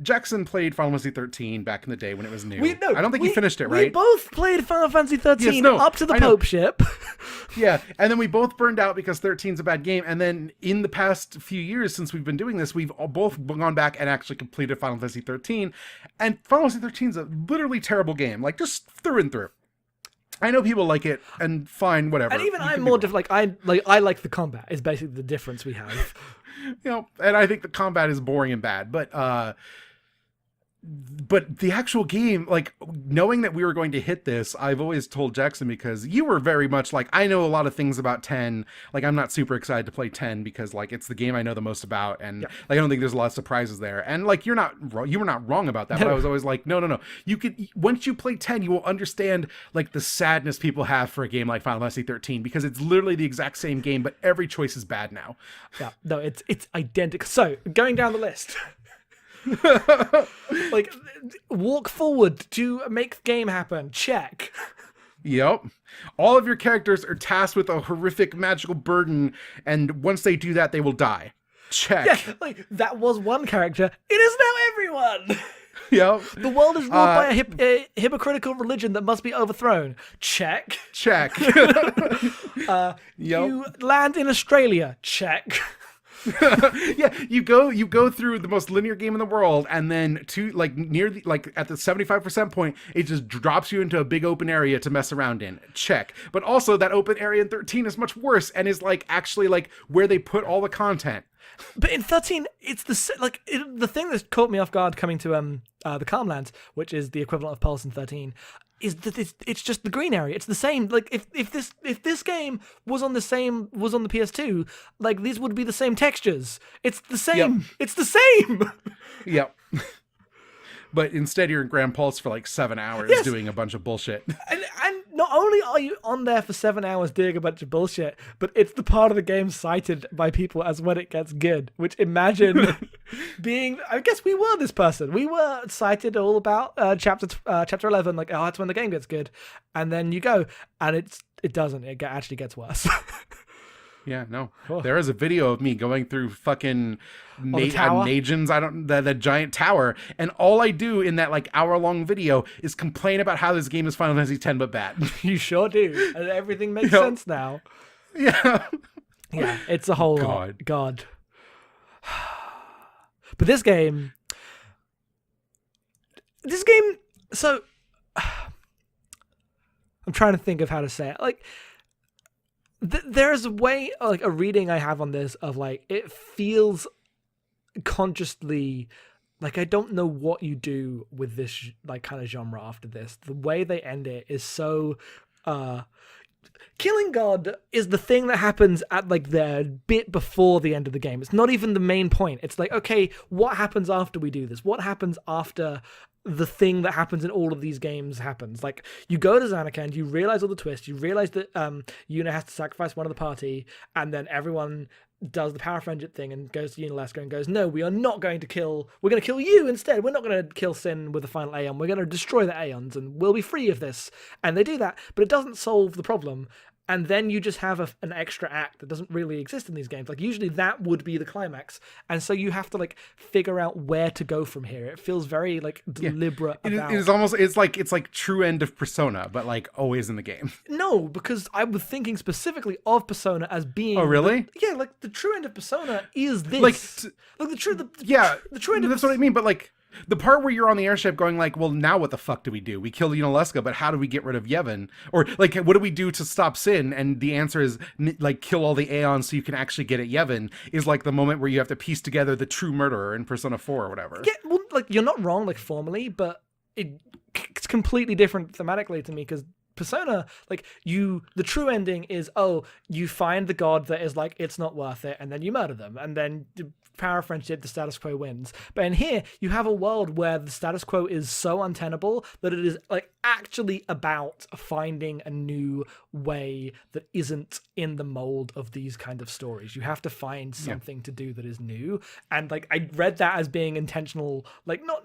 Jackson played Final Fantasy 13 back in the day when it was new. I don't think he finished it, right? We both played Final Fantasy 13 up to the Pope ship. Yeah, and then we both burned out because 13's a bad game. And then in the past few years since we've been doing this, we've both gone back and actually completed Final Fantasy 13. And Final Fantasy 13 is a literally terrible game, like just through and through. I know people like it, and fine, whatever. And even I'm more I like the combat. Is basically the difference we have. And I think the combat is boring and bad, but the actual game, like knowing that we were going to hit this, I've always told Jackson, because you were very much like, I know a lot of things about 10. Like I'm not super excited to play 10 because like it's the game I know the most about, and like I don't think there's a lot of surprises there. And like you were not wrong about that. But I was always like, no. You could, once you play 10, you will understand like the sadness people have for a game like Final Fantasy 13, because it's literally the exact same game, but every choice is bad now. Yeah, no, it's identical. So going down the list. Like walk forward to make the game happen, check. Yep. All of your characters are tasked with a horrific magical burden, and once they do that, they will die. Check. Yeah, like that was one character. It is now everyone. Yep. The world is ruled by a hypocritical religion that must be overthrown. Check. You land in Australia. Check. Yeah, you go through the most linear game in the world, and then at the 75% point, it just drops you into a big open area to mess around in. Check. But also that open area in 13 is much worse, and is like actually like where they put all the content. But in 13, it's the thing that caught me off guard coming to the Calmlands, which is the equivalent of Pulse in 13. Is that it's just the green area? It's the same. Like if this game was on the PS2, like these would be the same textures. It's the same. Yep. It's the same. Yep. But instead, you're in Grand Pulse for like 7 hours doing a bunch of bullshit. And not only are you on there for 7 hours doing a bunch of bullshit, but it's the part of the game cited by people as when it gets good. Which imagine being, I guess we were this person. We were cited all about chapter 11, like, oh, that's when the game gets good. And then you go, and it doesn't. It actually gets worse. Yeah, no. Oh. There is a video of me going through fucking Nagens, the giant tower, and all I do in that like hour-long video is complain about how this game is Final Fantasy X but bad. You sure do. And everything makes sense now. Yeah. Yeah, it's a whole lot. God. But this game, so I'm trying to think of how to say it. Like, there's a way, like a reading I have on this of like, it feels consciously like I don't know what you do with this like kind of genre after this. The way they end it is so killing God is the thing that happens at like the bit before the end of the game. It's not even the main point. It's like, okay, what happens after we do this? What happens after the thing that happens in all of these games happens? Like, you go to Zanarkand, you realize all the twists, you realize that Yuna has to sacrifice one of the party, and then everyone does the power friendship thing and goes to Yuna and goes, no, we're going to kill you instead. We're not going to kill Sin with the final Aeon. We're going to destroy the Aeons and we'll be free of this. And they do that, but it doesn't solve the problem. and then you just have an extra act that doesn't really exist in these games. Like usually that would be the climax, and so you have to like figure out where to go from here. It feels very like deliberate. It is almost it's like true end of Persona, but like always in the game. No, because I was thinking specifically of Persona as being. Oh, really? Like the true end of Persona is this. Like the true end. That's what I mean. But like the part where you're on the airship going like, well, now what the fuck do we do? We kill Yuna, but how do we get rid of Yevon? Or like, what do we do to stop Sin? And the answer is like kill all the Aeons so you can actually get at Yevon. Is like the moment where you have to piece together the true murderer in Persona 4 or whatever. Yeah, well, like you're not wrong, like formally, but it's completely different thematically to me because Persona, like the true ending is, you find the god that is like, it's not worth it, and then you murder them, and then power of friendship, the status quo wins. But in here, you have a world where the status quo is so untenable that it is like actually about finding a new way that isn't in the mold of these kind of stories. You have to find something to do that is new, and like I read that as being intentional, like not.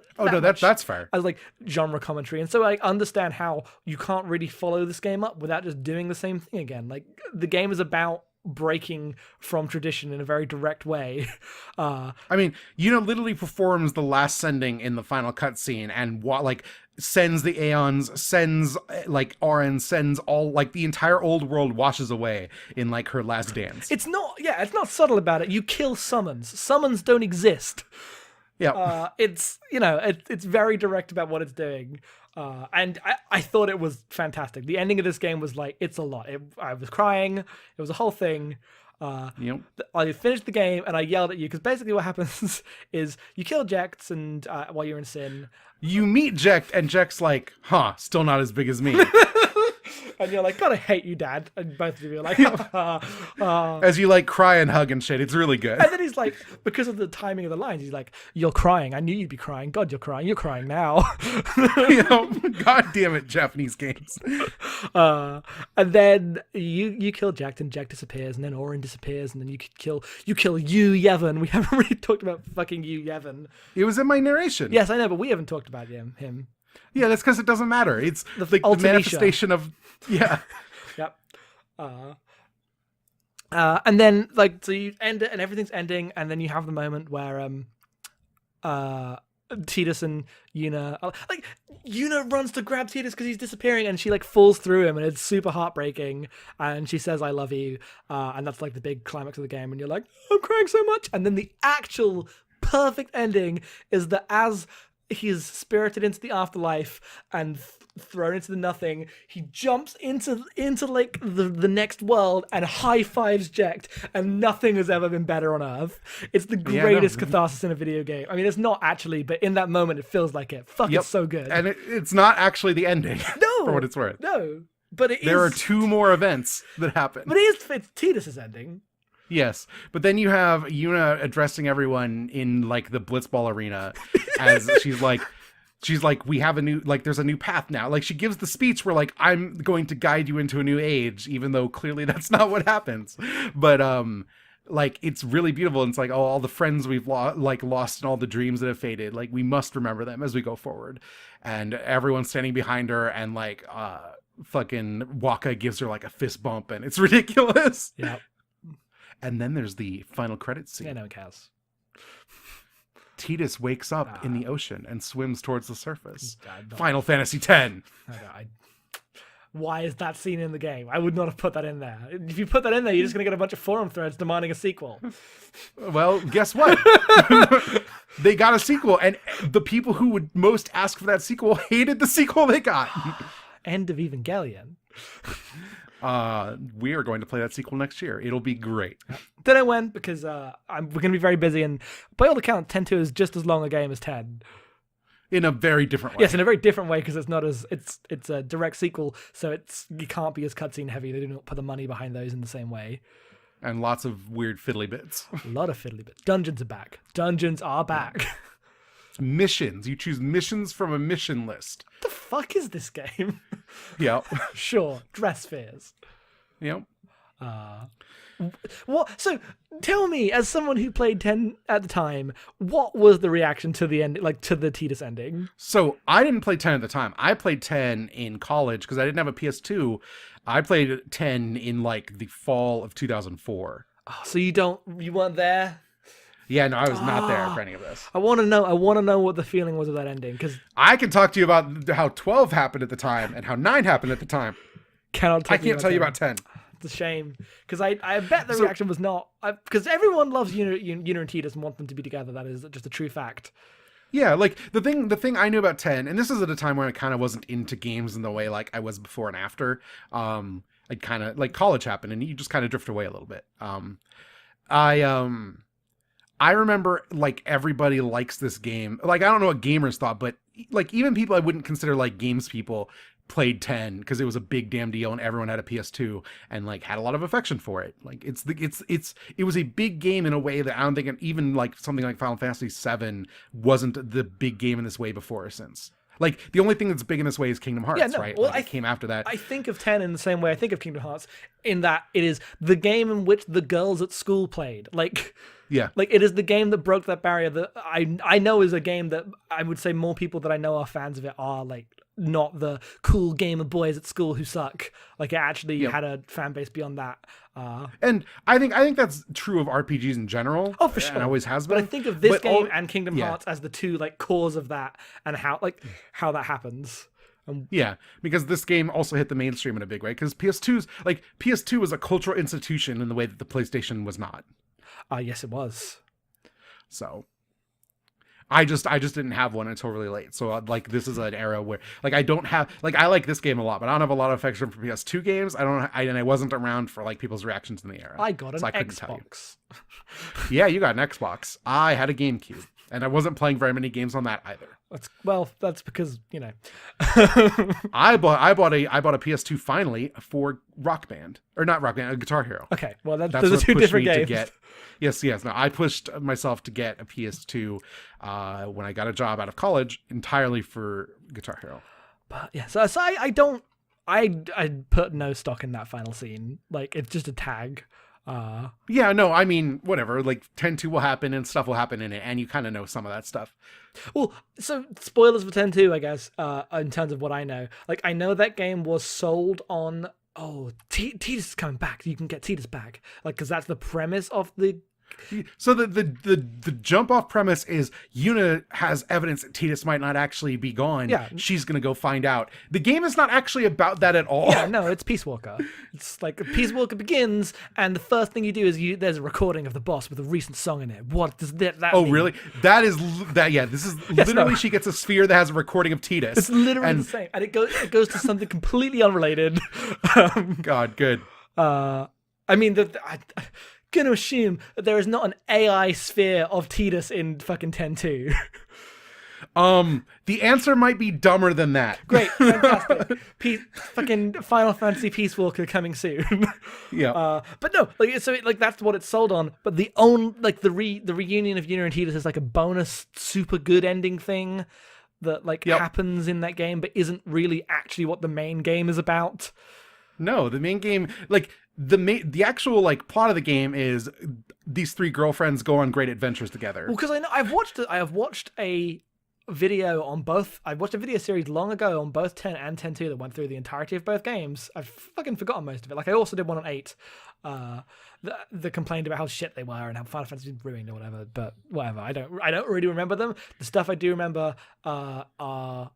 That's fair. As like genre commentary, and so I understand how you can't really follow this game up without just doing the same thing again. Like the game is about breaking from tradition in a very direct way. I mean, Yuna literally performs the last sending in the final cutscene and like sends the Aeons, sends like Auron, sends all like the entire old world washes away in like her last dance. It's not subtle about it. You kill summons. Summons don't exist. Yeah. It's it's very direct about what it's doing. And I thought it was fantastic. The ending of this game was like, it's a lot. I was crying. It was a whole thing. I finished the game and I yelled at you because basically what happens is you kill Jecht and while you're in Sin. You meet Jecht and Jecht's like, still not as big as me. And you're like, God, I hate you, Dad. And both of you are like, as you like cry and hug and shit. It's really good. And then he's like, because of the timing of the lines, he's like, you're crying. I knew you'd be crying. God, you're crying. You're crying now. God damn it, Japanese games. And then you kill Jecht and Jecht disappears, and then Auron disappears, and then you kill Yevon. We haven't really talked about fucking Yevon. It was in my narration. Yes, I know, but we haven't talked about him. Yeah, that's because it doesn't matter. It's the manifestation of Yep. And then like so you end it and everything's ending, and then you have the moment where Tidus and Yuna like Yuna runs to grab Tidus because he's disappearing, and she like falls through him, and it's super heartbreaking, and she says I love you, and that's like the big climax of the game, and you're like, I'm crying so much. And then the actual perfect ending is that as he's spirited into the afterlife and thrown into the nothing, he jumps into like the next world and high fives Jecht, and nothing has ever been better on Earth. It's the greatest catharsis in a video game. I mean, it's not actually, but in that moment it feels like it. It's so good. And it's not actually the ending. No, for what it's worth. No, but there are two more events that happen. But it's Tidus' ending. Yes, but then you have Yuna addressing everyone in like the Blitzball arena as she's like, we have there's a new path now. Like she gives the speech where like, I'm going to guide you into a new age, even though clearly that's not what happens. But like it's really beautiful. And it's like, all the friends we've lost and all the dreams that have faded. Like we must remember them as we go forward. And everyone's standing behind her, and like fucking Waka gives her like a fist bump, and it's ridiculous. Yeah. And then there's the final credits scene. Yeah, no one cares. Tidus wakes up in the ocean and swims towards the surface. God, Final Fantasy X. Why is that scene in the game? I would not have put that in there. If you put that in there, you're just going to get a bunch of forum threads demanding a sequel. Well, guess what? They got a sequel, and the people who would most ask for that sequel hated the sequel they got. End of Evangelion. We are going to play that sequel next year. It'll be great. Don't know when, because we're going to be very busy, and by all accounts, 10-2 is just as long a game as 10. In a very different way. Yes, in a very different way, because it's not as it's a direct sequel, so you can't be as cutscene heavy. They do not put the money behind those in the same way. And lots of weird fiddly bits. A lot of fiddly bits. Dungeons are back. Dungeons are back. Missions. You choose missions from a mission list. What the fuck is this game? Yep. Sure. Dress fairs. Yep. What? So tell me, as someone who played 10 at the time, what was the reaction to the end, like to the Tidus ending? So I didn't play 10 at the time. I played 10 in college because I didn't have a PS2. I played 10 in like the fall of 2004. Oh, so you weren't there? Yeah, no, I was not there for any of this. I want to know what the feeling was of that ending, because I can talk to you about how 12 happened at the time and how 9 happened at the time. I can't tell you about 10. It's a shame, because I bet the reaction was not, because everyone loves Yuna and Tidus and wants them to be together. That is just a true fact. Yeah, like the thing I knew about 10, and this is at a time when I kind of wasn't into games in the way like I was before and after. I kind of like college happened and you just kind of drift away a little bit. I remember like everybody likes this game. Like I don't know what gamers thought, but like even people I wouldn't consider like games people played 10 because it was a big damn deal and everyone had a PS2 and like had a lot of affection for it. Like it was a big game in a way that I don't think even like something like Final Fantasy VII wasn't the big game in this way before or since. Like the only thing that's big in this way is Kingdom Hearts, right? Well, like, it came after that. I think of 10 in the same way I think of Kingdom Hearts, in that it is the game in which the girls at school played. Like, yeah, like it is the game that broke that barrier that I know is a game that I would say more people that I know are fans of it are like not the cool gamer boys at school who suck. Like it actually had a fan base beyond that. And I think that's true of RPGs in general. Oh, for sure, and always has been. But I think of this game and Kingdom Hearts as the two like cores of that, and how that happens. Yeah, because this game also hit the mainstream in a big way. Because PS2 was a cultural institution in the way that the PlayStation was not. Yes, it was. So I just didn't have one until really late. So like this is an era where like I don't have like I like this game a lot, but I don't have a lot of affection for PS2 games. And I wasn't around for like people's reactions in the era. I got an Xbox. Yeah, you got an Xbox. I had a GameCube, and I wasn't playing very many games on that either. That's because I bought a PS2 finally for Rock Band, or not Rock Band, Guitar Hero. Okay, well those are two different games. Yes. No, I pushed myself to get a PS2 when I got a job out of college entirely for Guitar Hero. But yeah, so I put no stock in that final scene. Like it's just a tag. Yeah, no, I mean, whatever, like 10-2 will happen and stuff will happen in it, and you kind of know some of that stuff. Well, so spoilers for 10-2, I guess, in terms of what I know. Like, I know that game was sold on, Tidus is coming back, you can get Tidus back. Like, because that's the premise of the... So the jump off premise is Yuna has evidence that Tidus might not actually be gone. Yeah. She's going to go find out. The game is not actually about that at all. Yeah, no, it's Peace Walker. It's like Peace Walker begins, and the first thing you do is there's a recording of the boss with a recent song in it. What does that mean? Oh, really? This is literally she gets a sphere that has a recording of Tidus. It's literally the same. And it goes to something completely unrelated. God, good. I mean, gonna assume that there is not an AI sphere of Tidus in fucking 10-2. The answer might be dumber than that. Great, fantastic. Fucking Final Fantasy Peace Walker coming soon. Yeah. But no, that's what it's sold on. But the reunion of Yuna and Tidus is like a bonus, super good ending thing that happens in that game, but isn't really actually what the main game is about. No, the main game, the actual plot of the game is these three girlfriends go on great adventures together. Well, because I have watched a video on both. I watched a video series long ago on both 10 and 10-2 that went through the entirety of both games. I've fucking forgotten most of it. Like I also did one on 8 that complained about how shit they were and how Final Fantasy was ruined or whatever. But whatever, I don't really remember them. The stuff I do remember are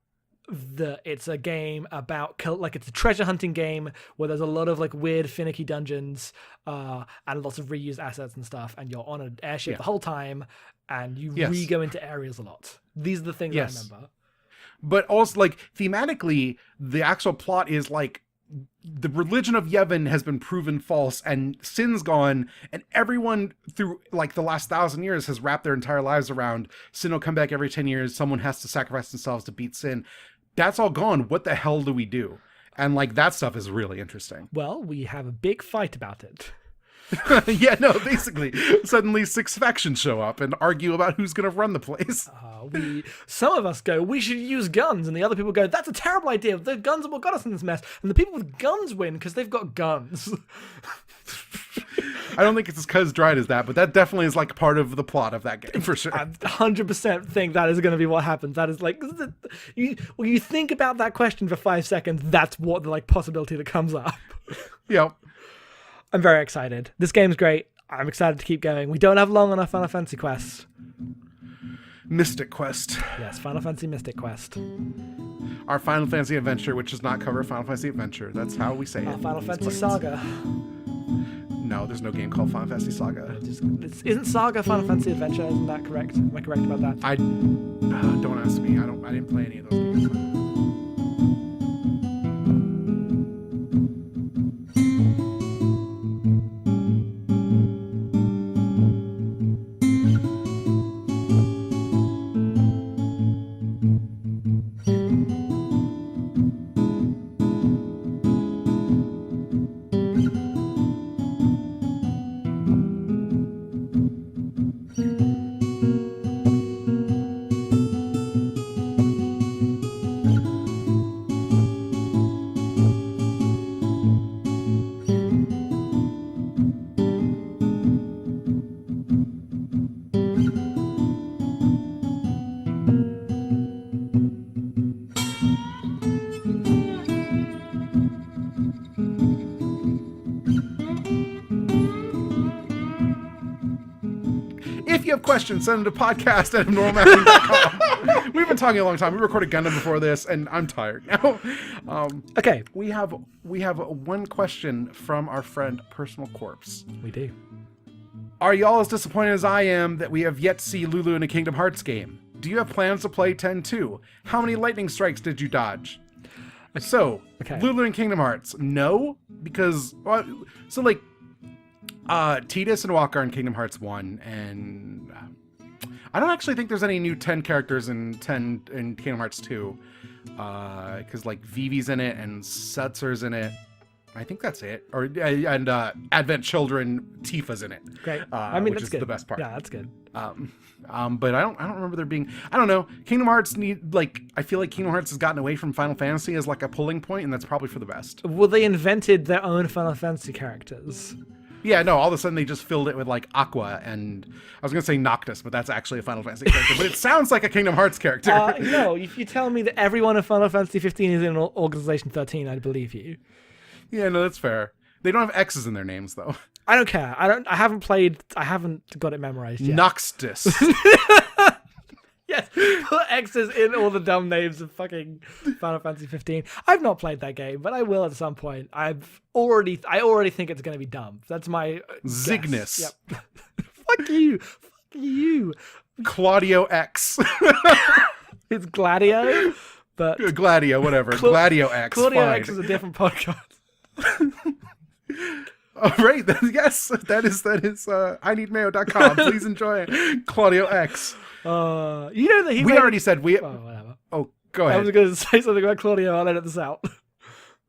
it's a game about it's a treasure hunting game where there's a lot of weird finicky dungeons and lots of reused assets and stuff, and you're on an airship the whole time and you re-go into areas a lot. These are the things I remember. But also thematically the actual plot is the religion of Yevon has been proven false and sin's gone, and everyone through the last 1,000 years has wrapped their entire lives around sin will come back every 10 years, someone has to sacrifice themselves to beat sin. That's all gone. What the hell do we do? And that stuff is really interesting. Well, we have a big fight about it. Yeah, no, basically suddenly 6 factions show up and argue about who's going to run the place. Some of us go, we should use guns, and the other people go, that's a terrible idea. The guns are what got us in this mess. And the people with guns win because they've got guns. I don't think it's as cut-dried as that, but that definitely is like part of the plot of that game for sure. I 100% think that is going to be what happens. That is like, you think about that question for 5 seconds, that's what the like possibility that comes up. Yep. I'm very excited. This game's great. I'm excited to keep going. We don't have long on our Final Fantasy quest. Mystic Quest. Yes, Final Fantasy Mystic Quest. Our Final Fantasy Adventure, which does not cover Final Fantasy Adventure. That's how we say Our it. Final Fantasy Saga. No, there's no game called Final Fantasy Saga. Isn't Saga Final Fantasy Adventure? Isn't that correct? Am I correct about that? Don't ask me. I didn't play any of those games. If you have questions, send them to podcast@abnormalacting.com. We've been talking a long time. We recorded Gundam before this, and I'm tired now. Okay. We have one question from our friend Personal Corpse. We do. Are y'all as disappointed as I am that we have yet to see Lulu in a Kingdom Hearts game? Do you have plans to play 10-2? How many lightning strikes did you dodge? So, Okay. Lulu in Kingdom Hearts. No, because... Tidus and Walker in Kingdom Hearts 1, and I don't actually think there's any new 10 characters in Kingdom Hearts 2, because like Vivi's in it and Setzer's in it. I think that's it. And Advent Children, Tifa's in it. Great. I mean, which that's is good. the best part. Yeah, that's good. But I don't remember there being. I don't know. Kingdom Hearts I feel like Kingdom Hearts has gotten away from Final Fantasy as like a pulling point, and that's probably for the best. Well, they invented their own Final Fantasy characters. Yeah, no, all of a sudden they just filled it with like Aqua and I was going to say Noctis, but that's actually a Final Fantasy character, but it sounds like a Kingdom Hearts character. No, if you tell me that everyone in Final Fantasy 15 is in Organization 13, I'd believe you. Yeah, no, that's fair. They don't have X's in their names though. I don't care. I haven't got it memorized yet. Noxtis. Yes, put X's in all the dumb names of fucking Final Fantasy 15. I've not played that game, but I will at some point. I already think it's going to be dumb. That's my Zygnus. Guess. Yep. Fuck you. Fuck you. Claudio X. It's Gladio, but Gladio, whatever. Gladio X. Claudio fine. X is a different podcast. All right, yes, that is ineedmayo.com. Please enjoy it. Claudio X. You know that we already said we. Oh, whatever. Oh, go ahead. I was going to say something about Claudio. I'll edit this out.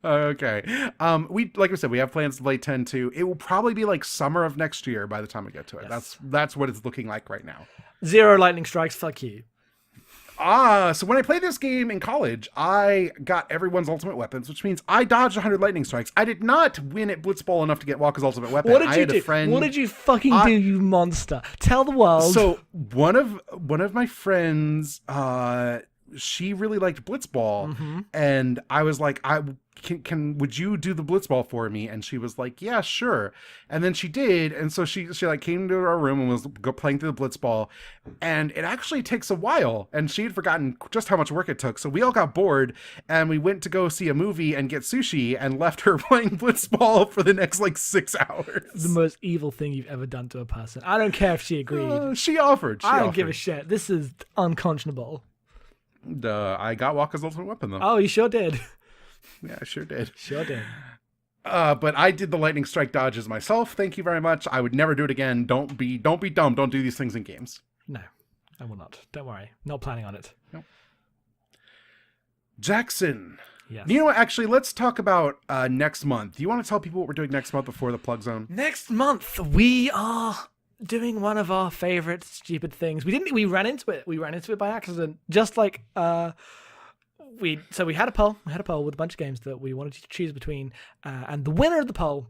Okay. Like we said, we have plans to play 10-2. It will probably be like summer of next year by the time we get to it. Yes. That's what it's looking like right now. 0 lightning strikes. Fuck you. So when I played this game in college, I got everyone's ultimate weapons, which means I dodged 100 lightning strikes. I did not win at Blitzball enough to get Walker's ultimate weapon. What did you I had do? A friend, what did you fucking do, you monster? Tell the world. So one of my friends, she really liked Blitzball, and I was like, would you do the Blitzball for me? And she was like, yeah, sure. And then she did, and so she like came to our room and was playing through the Blitzball, and it actually takes a while, and she had forgotten just how much work it took. So we all got bored, and we went to go see a movie and get sushi, and left her playing Blitzball for the next like 6 hours. The most evil thing you've ever done to a person. I don't care if she agreed. She offered. I don't give a shit. This is unconscionable. I got Walker's ultimate weapon though. Oh, you sure did. Yeah, I sure did. Sure did. But I did the lightning strike dodges myself. Thank you very much. I would never do it again. Don't be dumb. Don't do these things in games. No, I will not. Don't worry. Not planning on it. Nope. Jackson. Yes. You know what? Actually, let's talk about next month. Do you want to tell people what we're doing next month before the plug zone? Next month, we are doing one of our favorite stupid things. We ran into it. We ran into it by accident. Just like we had a poll. We had a poll with a bunch of games that we wanted you to choose between, and the winner of the poll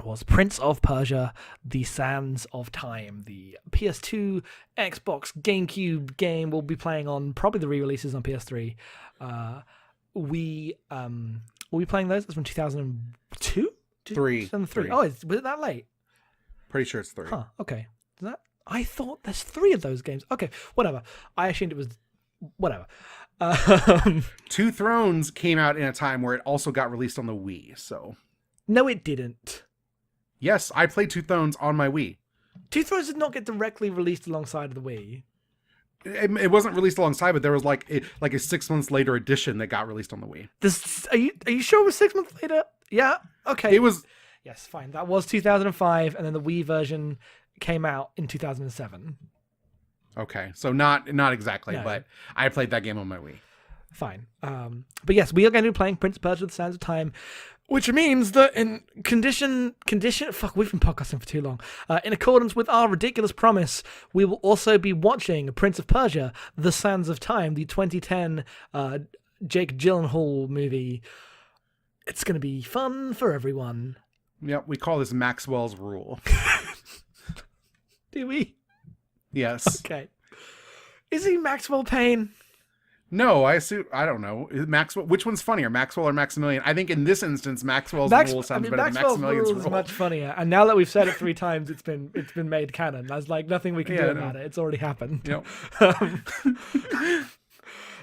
was Prince of Persia: The Sands of Time, the PS2, Xbox, GameCube game we'll be playing on probably the re-releases on PS3. We were we playing those? It's from 2002? 2003. Oh, was it that late? Pretty sure it's 3. Huh, okay. I thought there's 3 of those games. Okay, whatever. I assumed it was whatever. Two Thrones came out in a time where it also got released on the Wii, so... No, it didn't. Yes, I played Two Thrones on my Wii. Two Thrones did not get directly released alongside of the Wii. It wasn't released alongside, but there was like a 6 months later edition that got released on the Wii. Are you sure it was 6 months later? Yeah. Okay. It was. Yes, fine. That was 2005, and then the Wii version came out in 2007. Okay, so not exactly, No. but I played that game on my Wii. Fine. But yes, we are going to be playing Prince of Persia: The Sands of Time, which means that in fuck, we've been podcasting for too long. In accordance with our ridiculous promise, we will also be watching Prince of Persia: The Sands of Time, the 2010 Jake Gyllenhaal movie. It's going to be fun for everyone. Yep, we call this Maxwell's Rule. Do we? Yes. Okay. Is he Maxwell Payne? No, I don't know. Maxwell. Which one's funnier, Maxwell or Maximilian? I think in this instance, Maxwell's Rule sounds better than Maximilian's Rule. Is much funnier. And now that we've said it 3 times, it's been made canon. There's like nothing we can do about it. It's already happened. Yep.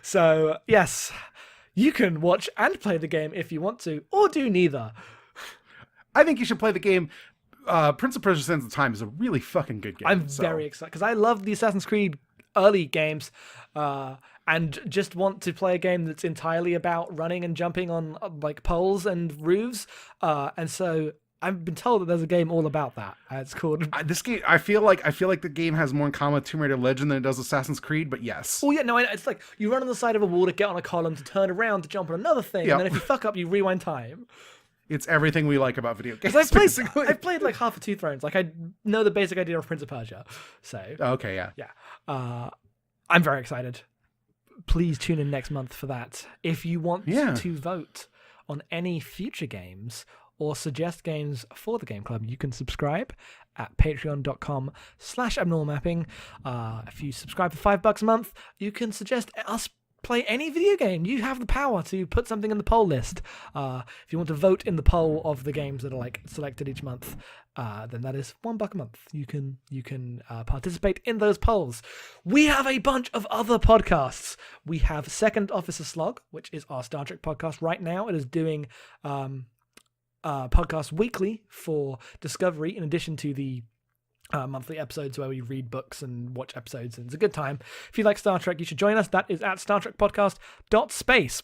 So yes, you can watch and play the game if you want to, or do neither. I think you should play the game. Prince of Persia: Sands of Time is a really fucking good game. I'm very excited because I love the Assassin's Creed early games, and just want to play a game that's entirely about running and jumping on like poles and roofs. And so I've been told that there's a game all about that. It's called this game. I feel like the game has more in common with Tomb Raider Legend than it does Assassin's Creed. But yes. Oh yeah, no, it's like you run on the side of a wall to get on a column to turn around to jump on another thing, and then if you fuck up, you rewind time. It's everything we like about video games. I've played like half of Two Thrones. Like I know the basic idea of Prince of Persia. So okay, yeah. I'm very excited. Please tune in next month for that. If you want to vote on any future games or suggest games for the Game Club, you can subscribe at patreon.com/abnormalmapping. If you subscribe for $5 a month, you can suggest us play any video game. You have the power to put something in the poll list. If you want to vote in the poll of the games that are like selected each month, then that is $1 a month. You can participate in those polls. We have a bunch of other podcasts. We have Second Officer Slog, which is our Star Trek podcast. Right now, it is doing podcasts weekly for Discovery, in addition to the monthly episodes where we read books and watch episodes, and it's a good time. If you like Star Trek, you should join us. That is at StarTrekPodcast.space.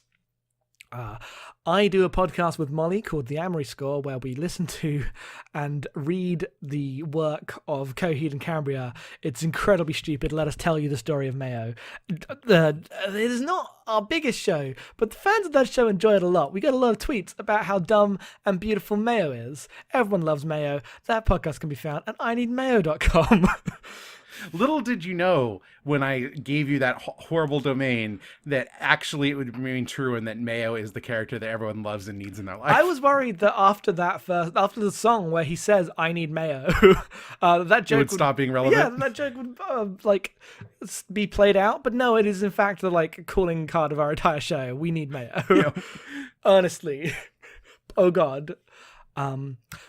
I do a podcast with Molly called The Amory Score, where we listen to and read the work of Coheed and Cambria. It's incredibly stupid. Let us tell you the story of Mayo. It is not our biggest show, but the fans of that show enjoy it a lot. We get a lot of tweets about how dumb and beautiful Mayo is. Everyone loves Mayo. That podcast can be found at IneedMayo.com. Little did you know when I gave you that horrible domain that actually it would remain true and that Mayo is the character that everyone loves and needs in their life. I was worried that after the song where he says "I need Mayo," that joke would stop being relevant. Yeah, that joke would be played out. But no, it is in fact the calling card of our entire show. We need Mayo. Yeah. Honestly, oh God.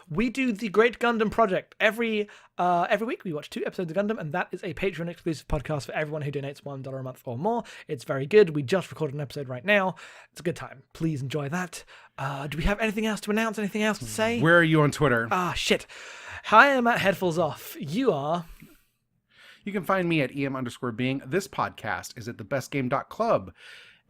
We do the Great Gundam Project every week. We watch 2 episodes of Gundam, and that is a Patreon exclusive podcast for everyone who donates $1 a month or more. It's very good. We just recorded an episode right now. It's a good time. Please enjoy that. Do we have anything else to announce? Anything else to say? Where are you on Twitter? Shit. Hi, I'm at Headfuls Off. You are. You can find me at em_being. This podcast is at thebestgame.club.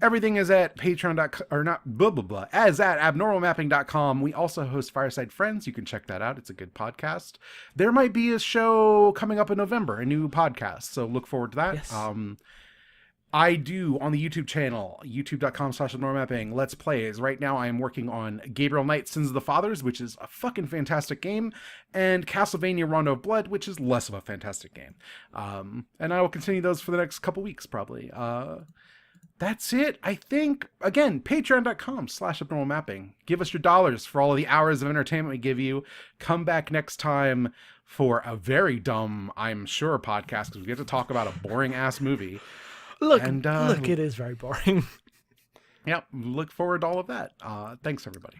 Everything is at patreon.com, or not, blah, blah, blah, as at abnormalmapping.com. We also host Fireside Friends. You can check that out. It's a good podcast. There might be a show coming up in November, a new podcast. So look forward to that. Yes. I do on the YouTube channel, youtube.com/abnormalmapping, Let's Plays. Right now I am working on Gabriel Knight, Sins of the Fathers, which is a fucking fantastic game, and Castlevania Rondo of Blood, which is less of a fantastic game. And I will continue those for the next couple weeks, probably. That's it. I think, again, patreon.com/abnormalmapping. Give us your dollars for all of the hours of entertainment we give you. Come back next time for a very dumb, I'm sure, podcast because we get to talk about a boring ass movie. Look, it is very boring. Yep. Look forward to all of that. Thanks, everybody.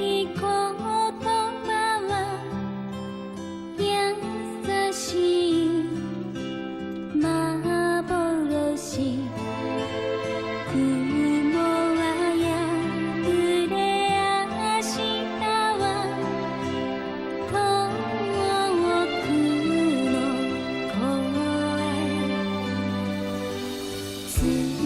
遠くの声